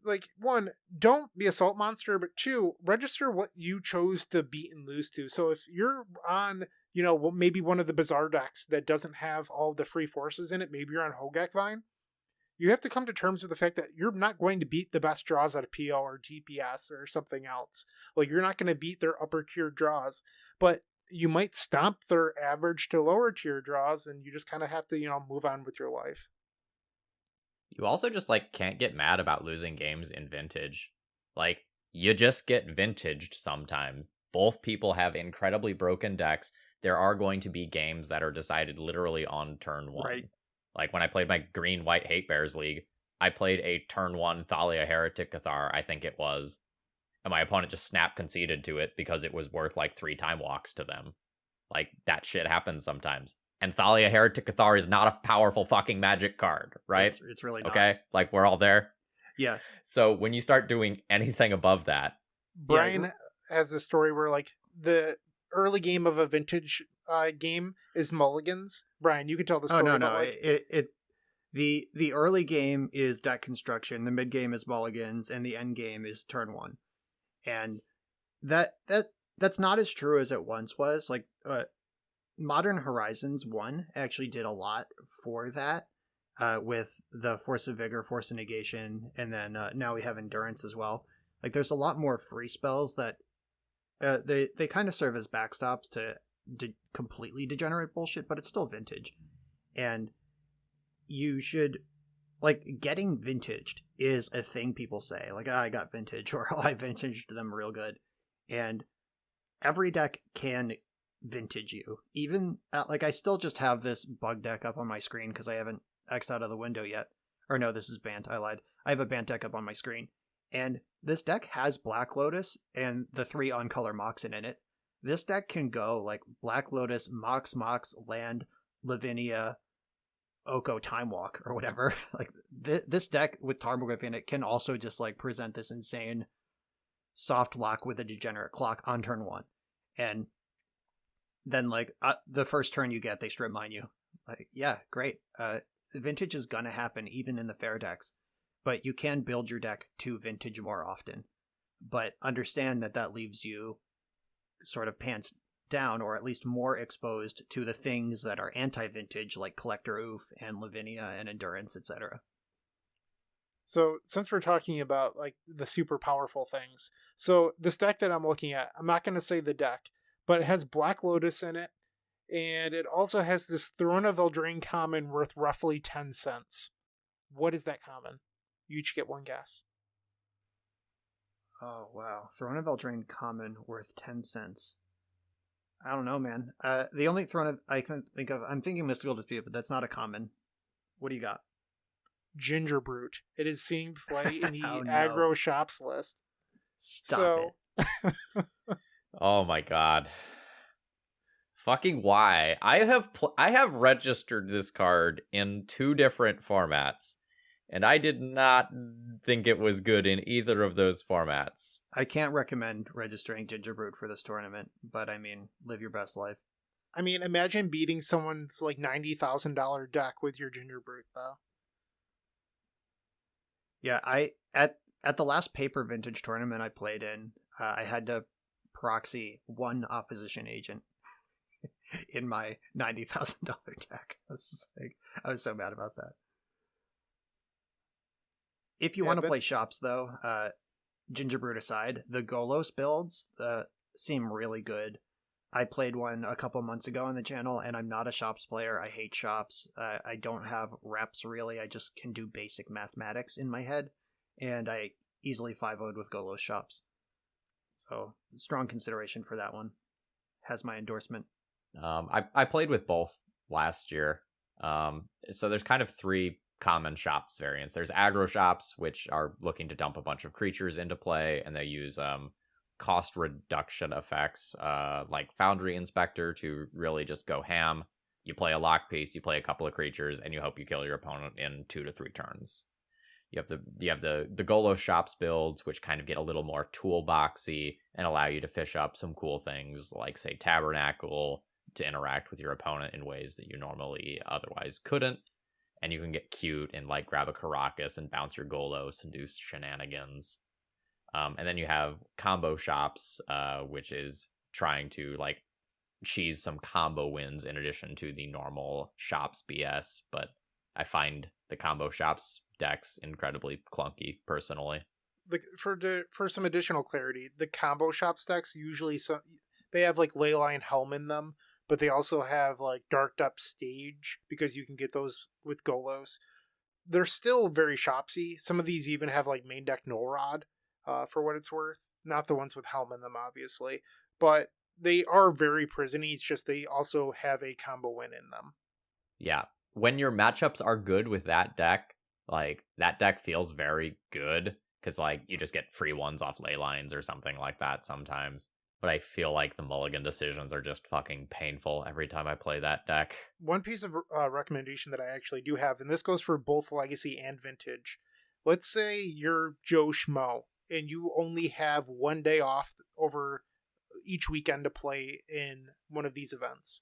[SPEAKER 4] like, one, don't be a salt monster, but two, register what you chose to beat and lose to. So if you're on, maybe one of the bizarre decks that doesn't have all the free forces in it, maybe you're on Hogak Vine, you have to come to terms with the fact that you're not going to beat the best draws out of PO or DPS or something else. Like, you're not going to beat their upper tier draws, but you might stomp their average to lower tier draws, and you just kind of have to, move on with your life.
[SPEAKER 3] You also just, like, can't get mad about losing games in Vintage. Like, you just get vintaged sometimes. Both people have incredibly broken decks. There are going to be games that are decided literally on turn one.
[SPEAKER 5] Right.
[SPEAKER 3] Like, when I played my Green-White Hate Bears League, I played a turn one Thalia Heretic Cathar, I think it was. And my opponent just snap conceded to it because it was worth, like, 3 time walks to them. Like, that shit happens sometimes. And Thalia Heretic Cathar is not a powerful fucking magic card, right?
[SPEAKER 5] It's really not.
[SPEAKER 3] Okay? Like, we're all there.
[SPEAKER 5] Yeah.
[SPEAKER 3] So when you start doing anything above that...
[SPEAKER 4] Brian has this story where, like, the early game of a Vintage game is mulligans. Brian, you can tell the story.
[SPEAKER 5] Oh, no.
[SPEAKER 4] Like...
[SPEAKER 5] The early game is deck construction, the mid game is mulligans, and the end game is turn one. And that's not as true as it once was. Like, Modern Horizons 1 actually did a lot for that, with the Force of Vigor, Force of Negation, and then now we have Endurance as well. Like, there's a lot more free spells that they kind of serve as backstops to completely degenerate bullshit, but it's still Vintage. And you should, like, getting vintaged is a thing people say. Like, I got vintage, or I vintaged them real good. And every deck can vintage you. Even, like, I still just have this bug deck up on my screen because I haven't X'd out of the window yet. Or no, this is Bant, I lied. I have a Bant deck up on my screen. And this deck has Black Lotus and the 3 on-color Mox in it. This deck can go, like, Black Lotus, Mox, Land, Lavinia, Oko, Time Walk, or whatever. Like, this deck with Tarmogoyf in it can also just, like, present this insane soft lock with a degenerate clock on turn one. And then, like, the first turn you get, they strip mine you. Like, yeah, great. Vintage is gonna happen even in the fair decks, but you can build your deck to vintage more often. But understand that leaves you sort of pants down, or at least more exposed to the things that are anti-vintage, like Collector Oof and Lavinia and Endurance, etc.
[SPEAKER 4] So, since we're talking about, like, the super powerful things, so this deck that I'm looking at, I'm not going to say the deck, but it has Black Lotus in it, and it also has this Throne of Eldraine common worth roughly 10 cents. What is that common? You each get one guess.
[SPEAKER 5] Oh, wow. Throne of Eldraine common worth 10 cents. I don't know, man. The only Throne of I can think of, I'm thinking Mystical Dispute, but that's not a common. What do you got?
[SPEAKER 4] Ginger Brute. It is seeing play in the
[SPEAKER 5] Oh, no.
[SPEAKER 4] aggro shops list.
[SPEAKER 5] Stop it.
[SPEAKER 3] Oh my god. Fucking why? I have registered this card in 2 different formats, and I did not think it was good in either of those formats.
[SPEAKER 5] I can't recommend registering Ginger Brute for this tournament, but I mean, live your best life.
[SPEAKER 4] I mean, imagine beating someone's, like, $90,000 deck with your Ginger Brute, though.
[SPEAKER 5] Yeah, at the last paper vintage tournament I played in, I had to proxy one opposition agent in my $90,000 deck. I was so mad about that. If you want to play shops, though, Gingerbread aside, the Golos builds seem really good. I played one a couple months ago on the channel, and I'm not a shops player. I hate shops. I don't have reps, really. I just can do basic mathematics in my head, and I easily 5-0'd with Golos shops. So, strong consideration for that one. Has my endorsement.
[SPEAKER 3] I played with both last year. So there's kind of three common shops variants. There's aggro shops, which are looking to dump a bunch of creatures into play, and they use cost reduction effects like Foundry Inspector to really just go ham. You play a lock piece, you play a couple of creatures, and you hope you kill your opponent in 2 to 3 turns. You have the Golos shops builds, which kind of get a little more toolboxy and allow you to fish up some cool things like, say, Tabernacle to interact with your opponent in ways that you normally otherwise couldn't. And you can get cute and like grab a Caracas and bounce your Golos and do shenanigans. And then you have combo shops, which is trying to like cheese some combo wins in addition to the normal shops BS. But I find the combo shops decks incredibly clunky personally.
[SPEAKER 4] For some additional clarity, the combo shops decks usually they have like Leyline Helm in them, but they also have like Darked Up Stage because you can get those with Golos. They're still very shopsy. Some of these even have like main deck Null Rod, for what it's worth. Not the ones with Helm in them, obviously, but they are very prisony. It's just they also have a combo win in them.
[SPEAKER 3] Yeah, when your matchups are good with that deck, like that deck feels very good because like you just get free ones off ley lines or something like that sometimes. But I feel like the mulligan decisions are just fucking painful every time I play that deck.
[SPEAKER 4] One piece of recommendation that I actually do have, and this goes for both Legacy and Vintage. Let's say you're Joe Schmo, and you only have one day off over each weekend to play in one of these events.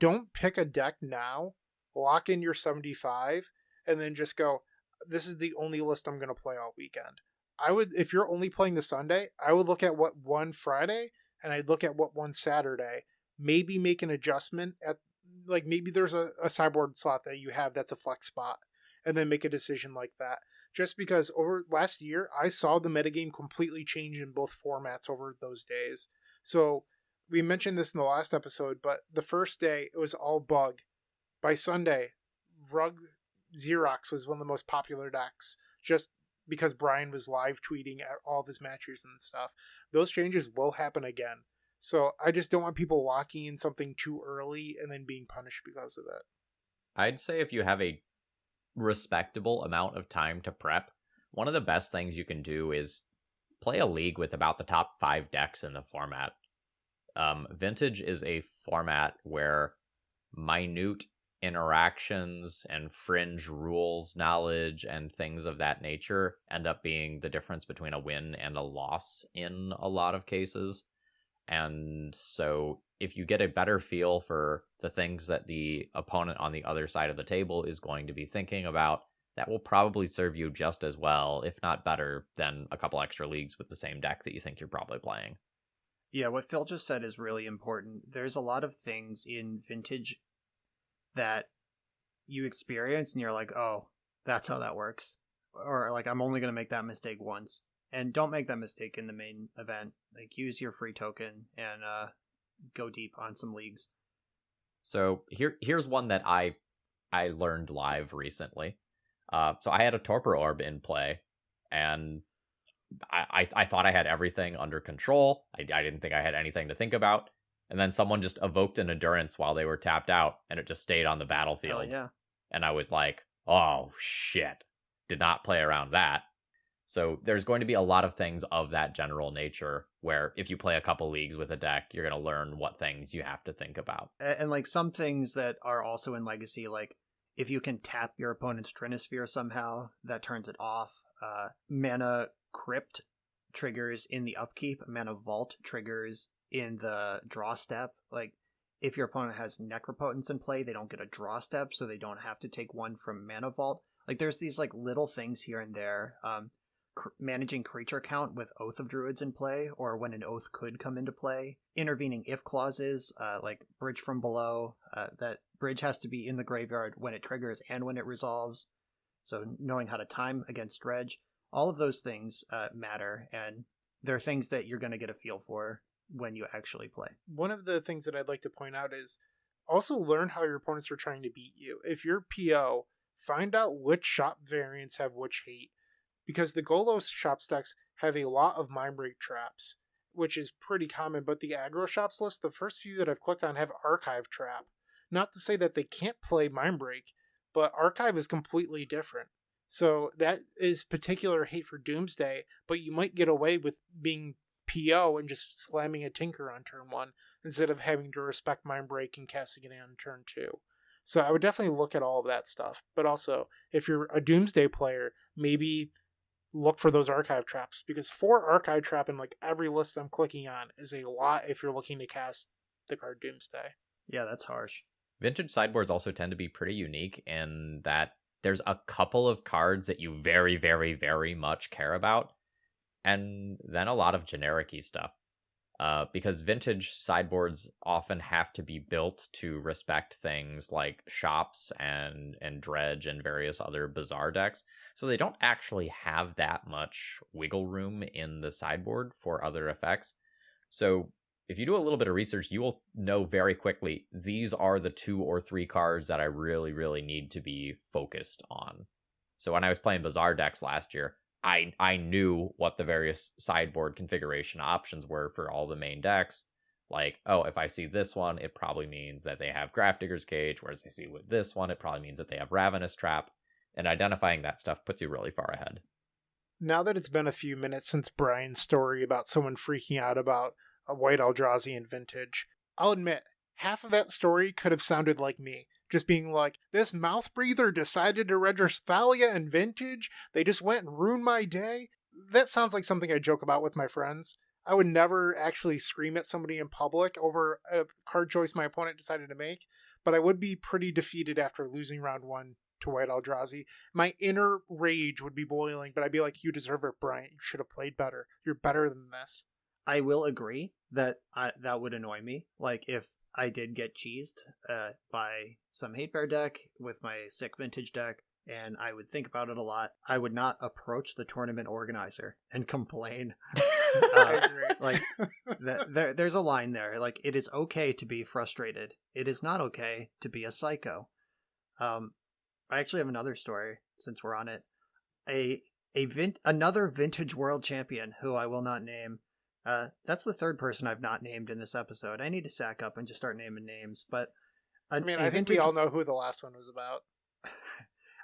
[SPEAKER 4] Don't pick a deck now, lock in your 75, and then just go, this is the only list I'm going to play all weekend. I would, if you're only playing the Sunday, I would look at what won Friday, and I'd look at what won Saturday. Maybe make an adjustment at, like, maybe there's a sideboard slot that you have that's a flex spot, and then make a decision like that. Just because over last year, I saw the metagame completely change in both formats over those days. So we mentioned this in the last episode, but the first day, it was all bug. By Sunday, Rug Xerox was one of the most popular decks, just because Brian was live tweeting at all of his matches and stuff. Those changes will happen again. So I just don't want people locking in something too early and then being punished because of it.
[SPEAKER 3] I'd say if you have a respectable amount of time to prep, one of the best things you can do is play a league with about the top 5 decks in the format. Vintage is a format where minute interactions and fringe rules knowledge and things of that nature end up being the difference between a win and a loss in a lot of cases. And so if you get a better feel for the things that the opponent on the other side of the table is going to be thinking about, that will probably serve you just as well, if not better, than a couple extra leagues with the same deck that you think you're probably playing.
[SPEAKER 5] Yeah, what Phil just said is really important. There's a lot of things in Vintage that you experience and you're like, oh, that's how that works. Or like, I'm only going to make that mistake once. And don't make that mistake in the main event. Like, use your free token and go deep on some leagues.
[SPEAKER 3] So here's one that I learned live recently. So I had a Torpor Orb in play, and I thought I had everything under control. I didn't think I had anything to think about. And then someone just evoked an Endurance while they were tapped out, and it just stayed on the battlefield.
[SPEAKER 5] Hell yeah.
[SPEAKER 3] And I was like, oh, shit. Did not play around that. So there's going to be a lot of things of that general nature where if you play a couple leagues with a deck, you're going to learn what things you have to think about.
[SPEAKER 5] And like some things that are also in Legacy, like if you can tap your opponent's Trinisphere somehow, that turns it off. Mana Crypt triggers in the upkeep. Mana Vault triggers in the draw step. Like if your opponent has Necropotence in play, they don't get a draw step, so they don't have to take one from Mana Vault. Like there's these like little things here and there. Managing creature count with Oath of Druids in play, or when an oath could come into play. Intervening if clauses, like Bridge from Below. That bridge has to be in the graveyard when it triggers and when it resolves. So knowing how to time against dredge, all of those things matter, and they're things that you're going to get a feel for when you actually play.
[SPEAKER 4] One of the things that I'd like to point out is also learn how your opponents are trying to beat you. If you're PO, find out which shop variants have which hate, because the Golos shop stacks have a lot of Mindbreak traps, which is pretty common, but the aggro shops list, the first few that I've clicked on have Archive trap. Not to say that they can't play Mindbreak, but Archive is completely different. So that is particular hate for Doomsday, but you might get away with being PO and just slamming a Tinker on turn 1 instead of having to respect Mindbreak and casting it on turn 2. So I would definitely look at all of that stuff. But also, if you're a Doomsday player, maybe look for those Archive traps, because 4 Archive trap in like every list I'm clicking on is a lot if you're looking to cast the card Doomsday.
[SPEAKER 5] Yeah, that's harsh.
[SPEAKER 3] Vintage sideboards also tend to be pretty unique in that there's a couple of cards that you very, very, very much care about, and then a lot of generic-y stuff. Because vintage sideboards often have to be built to respect things like shops and dredge and various other bizarre decks, so they don't actually have that much wiggle room in the sideboard for other effects. So if you do a little bit of research, you will know very quickly, these are the 2 or 3 cards that I really, really need to be focused on. So when I was playing Bizarre decks last year, I knew what the various sideboard configuration options were for all the main decks. Like, oh, if I see this one, it probably means that they have Grafdigger's Cage, whereas I see with this one, it probably means that they have Ravenous Trap. And identifying that stuff puts you really far ahead.
[SPEAKER 4] Now that it's been a few minutes since Brian's story about someone freaking out about a White Eldrazi in Vintage, I'll admit, half of that story could have sounded like me. Just being like, this mouth breather decided to register Thalia in Vintage? They just went and ruined my day? That sounds like something I joke about with my friends. I would never actually scream at somebody in public over a card choice my opponent decided to make, but I would be pretty defeated after losing round 1 to White Eldrazi. My inner rage would be boiling, but I'd be like, you deserve it, Bryant. You should have played better. You're better than this.
[SPEAKER 5] I will agree that that would annoy me. Like, if I did get cheesed by some hate bear deck with my sick vintage deck, and I would think about it a lot, I would not approach the tournament organizer and complain.
[SPEAKER 4] I agree.
[SPEAKER 5] Like, there's a line there. Like, it is okay to be frustrated. It is not okay to be a psycho. I actually have another story, since we're on it. Another vintage world champion, who I will not name. That's the third person I've not named in this episode. I need to sack up and just start naming names. But
[SPEAKER 4] I think we all know who the last one was about.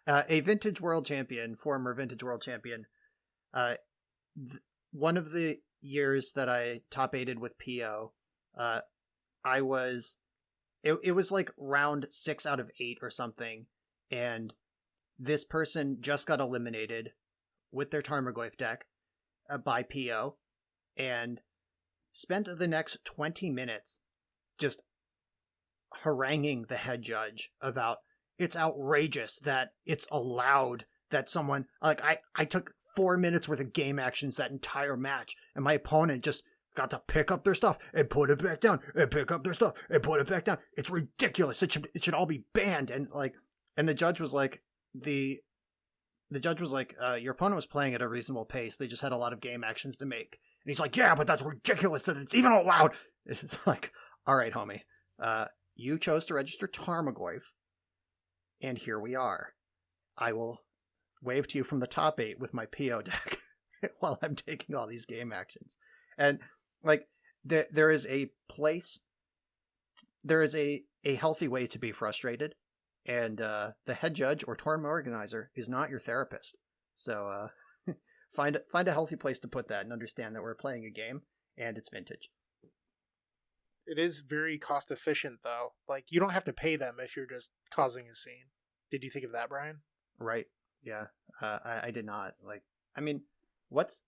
[SPEAKER 5] A vintage world champion, former vintage world champion. One of the years that I top 8'd with PO, it was like round 6 out of 8 or something, and this person just got eliminated with their Tarmogoyf deck by PO, and spent the next 20 minutes just haranguing the head judge about, it's outrageous that it's allowed that someone, like, I took 4 minutes worth of game actions that entire match, and my opponent just got to pick up their stuff and put it back down and pick up their stuff and put it back down. It's ridiculous. It should all be banned. And the judge was like, your opponent was playing at a reasonable pace. They just had a lot of game actions to make. And he's like, yeah, but that's ridiculous that it's even allowed. It's like, all right, homie. You chose to register Tarmogoyf, and here we are. I will wave to you from the top 8 with my PO deck while I'm taking all these game actions. And, like, there is a place, there is a healthy way to be frustrated, and the head judge or tournament organizer is not your therapist. So find a healthy place to put that and understand that we're playing a game and it's vintage.
[SPEAKER 4] It is very cost efficient, though. Like, you don't have to pay them if you're just causing a scene. Did you think of that, Brian?
[SPEAKER 5] Right. Yeah. I did not. Like, I mean, what's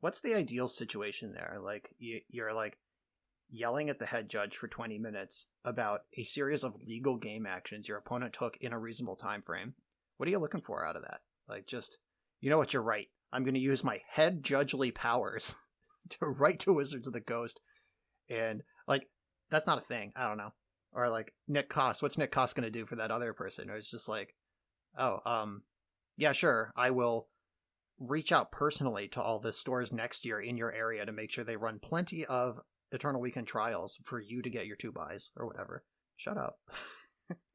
[SPEAKER 5] the ideal situation there? Like, you're like yelling at the head judge for 20 minutes about a series of legal game actions your opponent took in a reasonable time frame, What are you looking for out of that? Like, just, you know what, you're right. I'm going to use my head judgely powers to write to Wizards of the Coast. And, like, that's not a thing. I don't know. Or, like, Nick Koss. What's Nick Koss going to do for that other person? Or it's just like, yeah, sure. I will reach out personally to all the stores next year in your area to make sure they run plenty of Eternal Weekend trials for you to get your 2 buys or whatever. Shut up.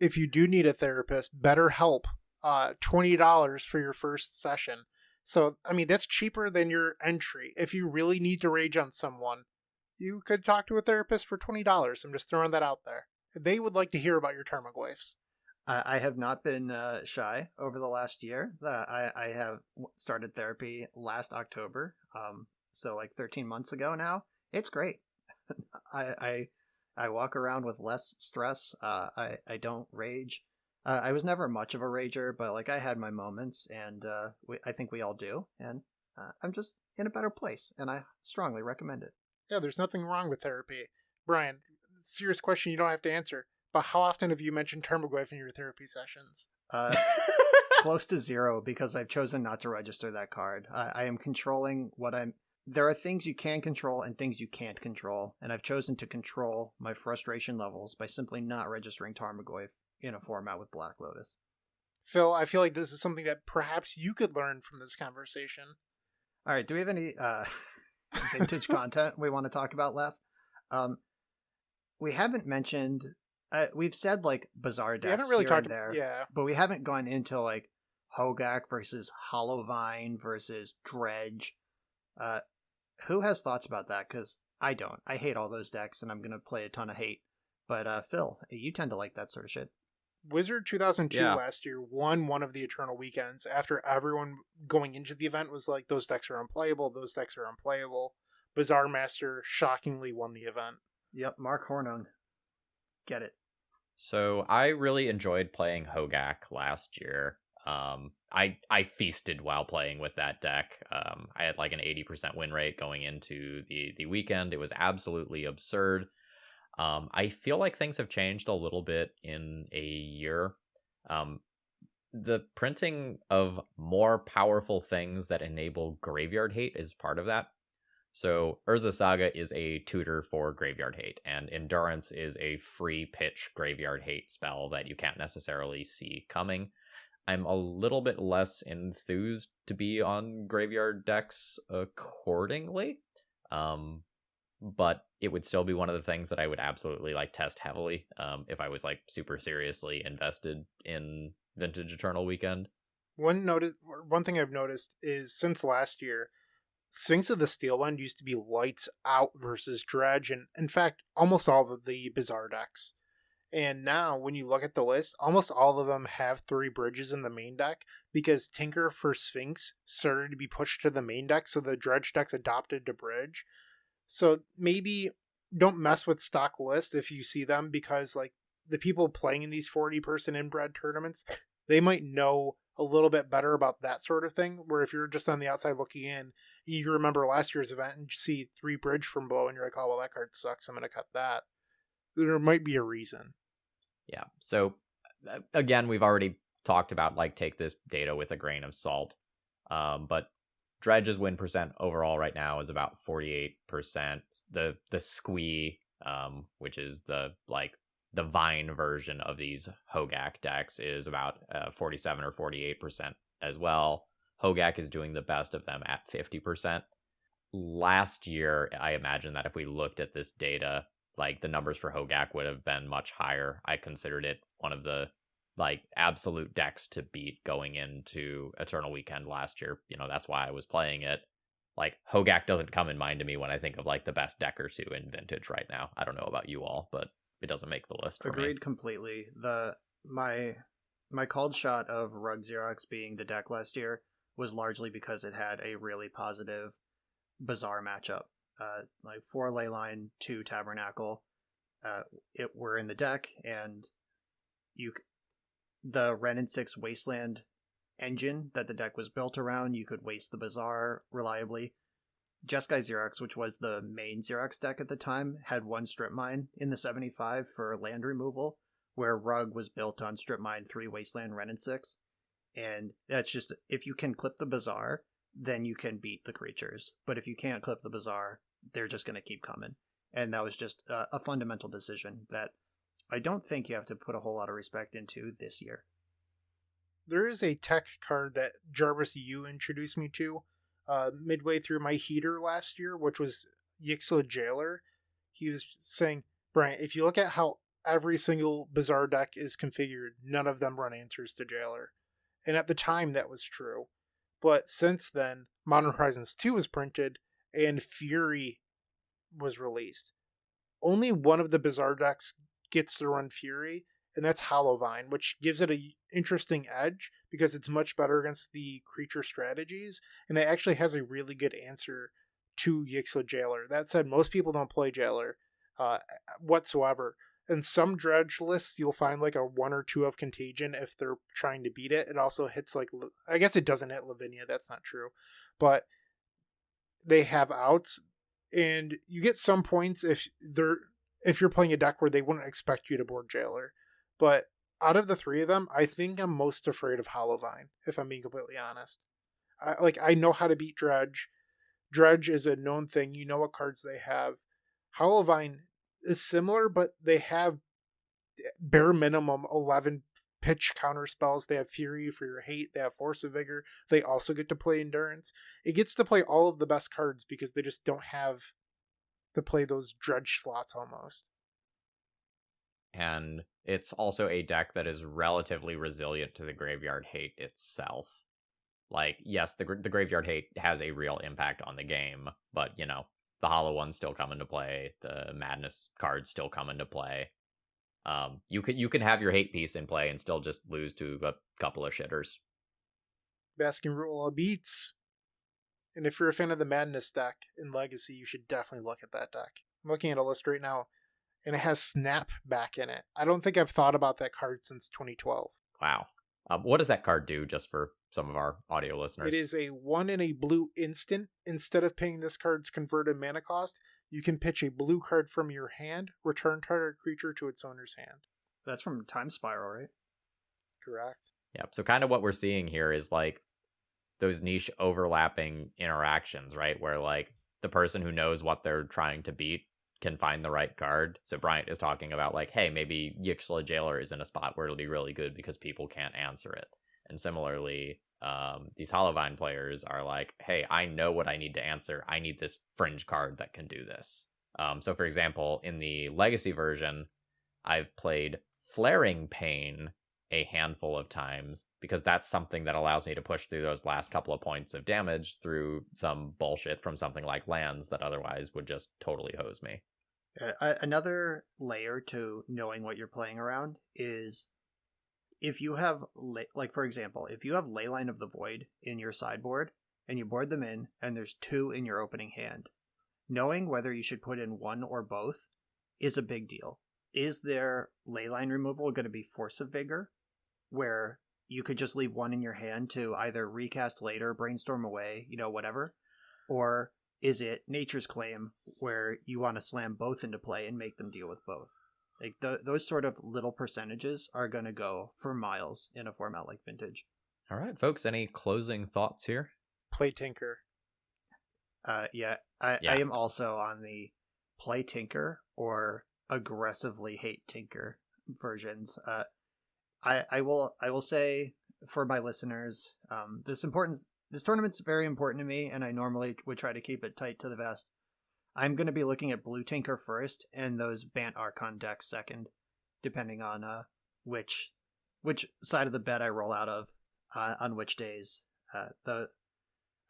[SPEAKER 4] If you do need a therapist, BetterHelp, $20 for your first session. So, I mean, that's cheaper than your entry. If you really need to rage on someone, you could talk to a therapist for $20. I'm just throwing that out there. They would like to hear about your Tarmogoyfs.
[SPEAKER 5] I have not been shy over the last year. I have started therapy last October, so like 13 months ago now. It's great. I walk around with less stress. I don't rage. I was never much of a rager, but like I had my moments, and I think we all do. And I'm just in a better place, and I strongly recommend it.
[SPEAKER 4] Yeah, there's nothing wrong with therapy. Brian, serious question you don't have to answer. But how often have you mentioned Tarmogoyf in your therapy sessions?
[SPEAKER 5] Close to 0, because I've chosen not to register that card. I am controlling what I'm... There are things you can control and things you can't control, and I've chosen to control my frustration levels by simply not registering Tarmogoyf in a format with Black Lotus.
[SPEAKER 4] Phil, I feel like this is something that perhaps you could learn from this conversation.
[SPEAKER 5] All right, do we have any vintage content we want to talk about left? We haven't mentioned... we've said like bizarre decks
[SPEAKER 4] we haven't really
[SPEAKER 5] here
[SPEAKER 4] talked
[SPEAKER 5] and there,
[SPEAKER 4] yeah,
[SPEAKER 5] but we haven't gone into like Hogak versus Hollowvine versus Dredge. Who has thoughts about that? Because I don't. I hate all those decks, and I'm gonna play a ton of hate. But Phil, you tend to like that sort of shit.
[SPEAKER 4] Wizard 2002 last year won one of the Eternal Weekends after everyone going into the event was like, those decks are unplayable, those decks are unplayable. Bizarre Master shockingly won the event.
[SPEAKER 5] Yep, Mark Hornung. Get it.
[SPEAKER 3] So I really enjoyed playing Hogak last year. I feasted while playing with that deck. I had like an 80% win rate going into the weekend. It was absolutely absurd. I feel like things have changed a little bit in a year. The printing of more powerful things that enable graveyard hate is part of that. So Urza Saga is a tutor for Graveyard Hate, and Endurance is a free pitch Graveyard Hate spell that you can't necessarily see coming. I'm a little bit less enthused to be on Graveyard decks accordingly, but it would still be one of the things that I would absolutely like test heavily if I was like super seriously invested in Vintage Eternal Weekend.
[SPEAKER 4] One thing I've noticed is since last year, Sphinx of the Steelwind used to be lights out versus Dredge, and in fact, almost all of the Bizarre decks. And now, when you look at the list, almost all of them have 3 bridges in the main deck, because Tinker for Sphinx started to be pushed to the main deck, so the Dredge decks adopted to bridge. So maybe don't mess with stock list if you see them, because like the people playing in these 40-person inbred tournaments, they might know a little bit better about that sort of thing, where if you're just on the outside looking in, you remember last year's event and you see 3 bridge from below and you're like, oh, well, that card sucks, I'm going to cut that. There might be a reason.
[SPEAKER 3] Yeah, so again, we've already talked about like take this data with a grain of salt, but Dredge's win percent overall right now is about 48%. The Squee, which is the Vine version of these Hogak decks, is about 47 or 48% as well. Hogak is doing the best of them at 50%. Last year, I imagine that if we looked at this data, like the numbers for Hogak would have been much higher. I considered it one of the like absolute decks to beat going into Eternal Weekend last year. You know, that's why I was playing it. Like Hogak doesn't come in mind to me when I think of like the best deck or two in Vintage right now. I don't know about you all, but it doesn't make the list for me.
[SPEAKER 5] Agreed completely. My called shot of Rug Xerox being the deck last year was largely because it had a really positive Bizarre matchup. Like 4 Leyline, 2 Tabernacle. It were in the deck, and the Ren and 6 Wasteland engine that the deck was built around, you could waste the Bizarre reliably. Jeskai Xerox, which was the main Xerox deck at the time, had 1 Strip Mine in the 75 for land removal, where Rug was built on Strip Mine, 3 Wasteland, Ren and 6. And that's just, if you can clip the Bazaar, then you can beat the creatures. But if you can't clip the Bazaar, they're just going to keep coming. And that was just a fundamental decision that I don't think you have to put a whole lot of respect into this year.
[SPEAKER 4] There is a tech card that Jarvis, you introduced me to midway through my heater last year, which was Yixla Jailer. He was saying, Brian, if you look at how every single Bazaar deck is configured, none of them run answers to Jailer. And at the time, that was true. But since then, Modern Horizons 2 was printed, and Fury was released. Only one of the Bazaar decks gets to run Fury, and that's Hollowvine, which gives it an interesting edge because it's much better against the creature strategies, and it actually has a really good answer to Yixla Jailer. That said, most people don't play Jailer whatsoever. In some dredge lists, you'll find like a 1 or 2 of Contagion if they're trying to beat it. It also hits like, I guess it doesn't hit Lavinia, that's not true. But they have outs, and you get some points if you're playing a deck where they wouldn't expect you to board Jailer. But out of the 3 of them, I think I'm most afraid of Hollowvine, if I'm being completely honest. I know how to beat Dredge. Dredge is a known thing. You know what cards they have. Hollowvine is similar, but they have bare minimum 11 pitch counter spells. They have Fury for your hate. They have Force of Vigor. They also get to play Endurance. It gets to play all of the best cards because they just don't have to play those Dredge slots almost.
[SPEAKER 3] And it's also a deck that is relatively resilient to the Graveyard Hate itself. Like, yes, the Graveyard Hate has a real impact on the game, but, you know, the Hollow ones still come into play. The Madness cards still come into play. You can have your hate piece in play and still just lose to a couple of shitters.
[SPEAKER 4] Basking Rule beats. And if you're a fan of the Madness deck in Legacy, you should definitely look at that deck. I'm looking at a list right now, and it has Snap back in it. I don't think I've thought about that card since 2012.
[SPEAKER 3] Wow. What does that card do, just for some of our audio listeners?
[SPEAKER 4] It is a 1 and a blue instant. Instead of paying this card's converted mana cost, you can pitch a blue card from your hand, return target creature to its owner's hand.
[SPEAKER 5] That's from Time Spiral, right?
[SPEAKER 4] Correct.
[SPEAKER 3] Yeah, so kind of what we're seeing here is like those niche overlapping interactions, right? Where like the person who knows what they're trying to beat can find the right card. So Bryant is talking about like, hey, maybe Yixla Jailer is in a spot where it'll be really good because people can't answer it. And similarly, these Hollowvine players are like, hey, I know what I need to answer. I need this fringe card that can do this. So for example, in the Legacy version, I've played Flaring Pain a handful of times because that's something that allows me to push through those last couple of points of damage through some bullshit from something like lands that otherwise would just totally hose me.
[SPEAKER 5] Another layer to knowing what you're playing around is if you have, like for example, if you have Leyline of the Void in your sideboard and you board them in and there's 2 in your opening hand, knowing whether you should put in 1 or both is a big deal. Is their Leyline removal going to be Force of Vigor, where you could just leave 1 in your hand to either recast later, brainstorm away, whatever? Or is it Nature's Claim, where you want to slam both into play and make them deal with both? Like those sort of little percentages are going to go for miles in a format like Vintage.
[SPEAKER 3] All right, folks, any closing thoughts here?
[SPEAKER 4] Play Tinker.
[SPEAKER 5] I am also on the play Tinker or aggressively hate Tinker versions. I will say for my listeners, this tournament's very important to me, and I normally would try to keep it tight to the vest. I'm going to be looking at Blue Tinker first, and those Bant Archon decks second, depending on which side of the bed I roll out of on which days.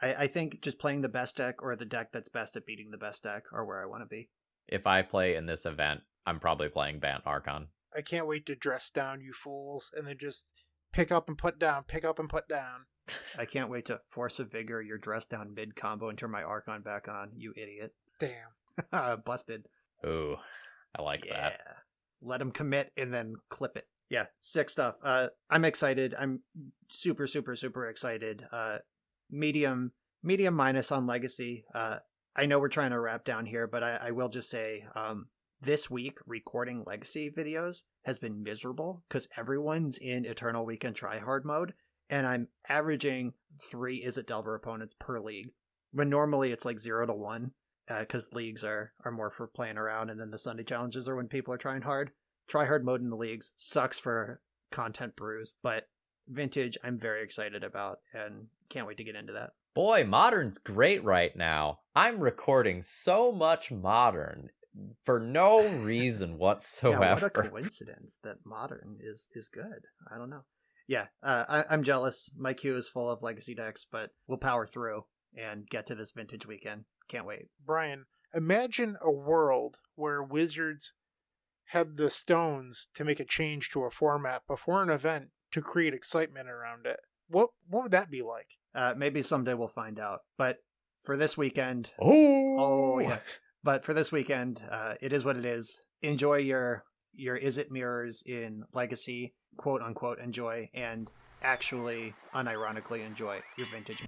[SPEAKER 5] I think just playing the best deck or the deck that's best at beating the best deck are where I want to be.
[SPEAKER 3] If I play in this event, I'm probably playing Bant Archon.
[SPEAKER 4] I can't wait to dress down, you fools, and then just pick up and put down, pick up and put down.
[SPEAKER 5] I can't wait to Force of Vigor your dress down mid combo and turn my Archon back on, you idiot.
[SPEAKER 4] Damn.
[SPEAKER 5] Busted.
[SPEAKER 3] Ooh, I like that.
[SPEAKER 5] Let him commit and then clip it. Yeah, sick stuff. I'm excited. I'm super, super, super excited. Medium minus on Legacy. I know we're trying to wrap down here, but I will just say this week recording Legacy videos has been miserable because everyone's in Eternal Weekend tryhard mode, and I'm averaging 3 Is It Delver opponents per league, when normally it's like 0 to 1, because leagues are more for playing around, and then the Sunday challenges are when people are trying hard. Try hard mode in the leagues sucks for content brews, but Vintage I'm very excited about and can't wait to get into that.
[SPEAKER 3] Boy, Modern's great right now. I'm recording so much Modern for no reason whatsoever.
[SPEAKER 5] Yeah, what a coincidence that Modern is good. I don't know. Yeah, I'm jealous. My queue is full of legacy decks, but we'll power through and get to this Vintage weekend. Can't wait.
[SPEAKER 4] Brian, imagine a world where Wizards had the stones to make a change to a format before an event to create excitement around it. What would that be like?
[SPEAKER 5] Maybe someday we'll find out. But for this weekend...
[SPEAKER 3] Oh
[SPEAKER 5] yeah. But for this weekend, it is what it is. Enjoy your Is It mirrors in Legacy, quote unquote enjoy, and actually unironically enjoy your Vintage.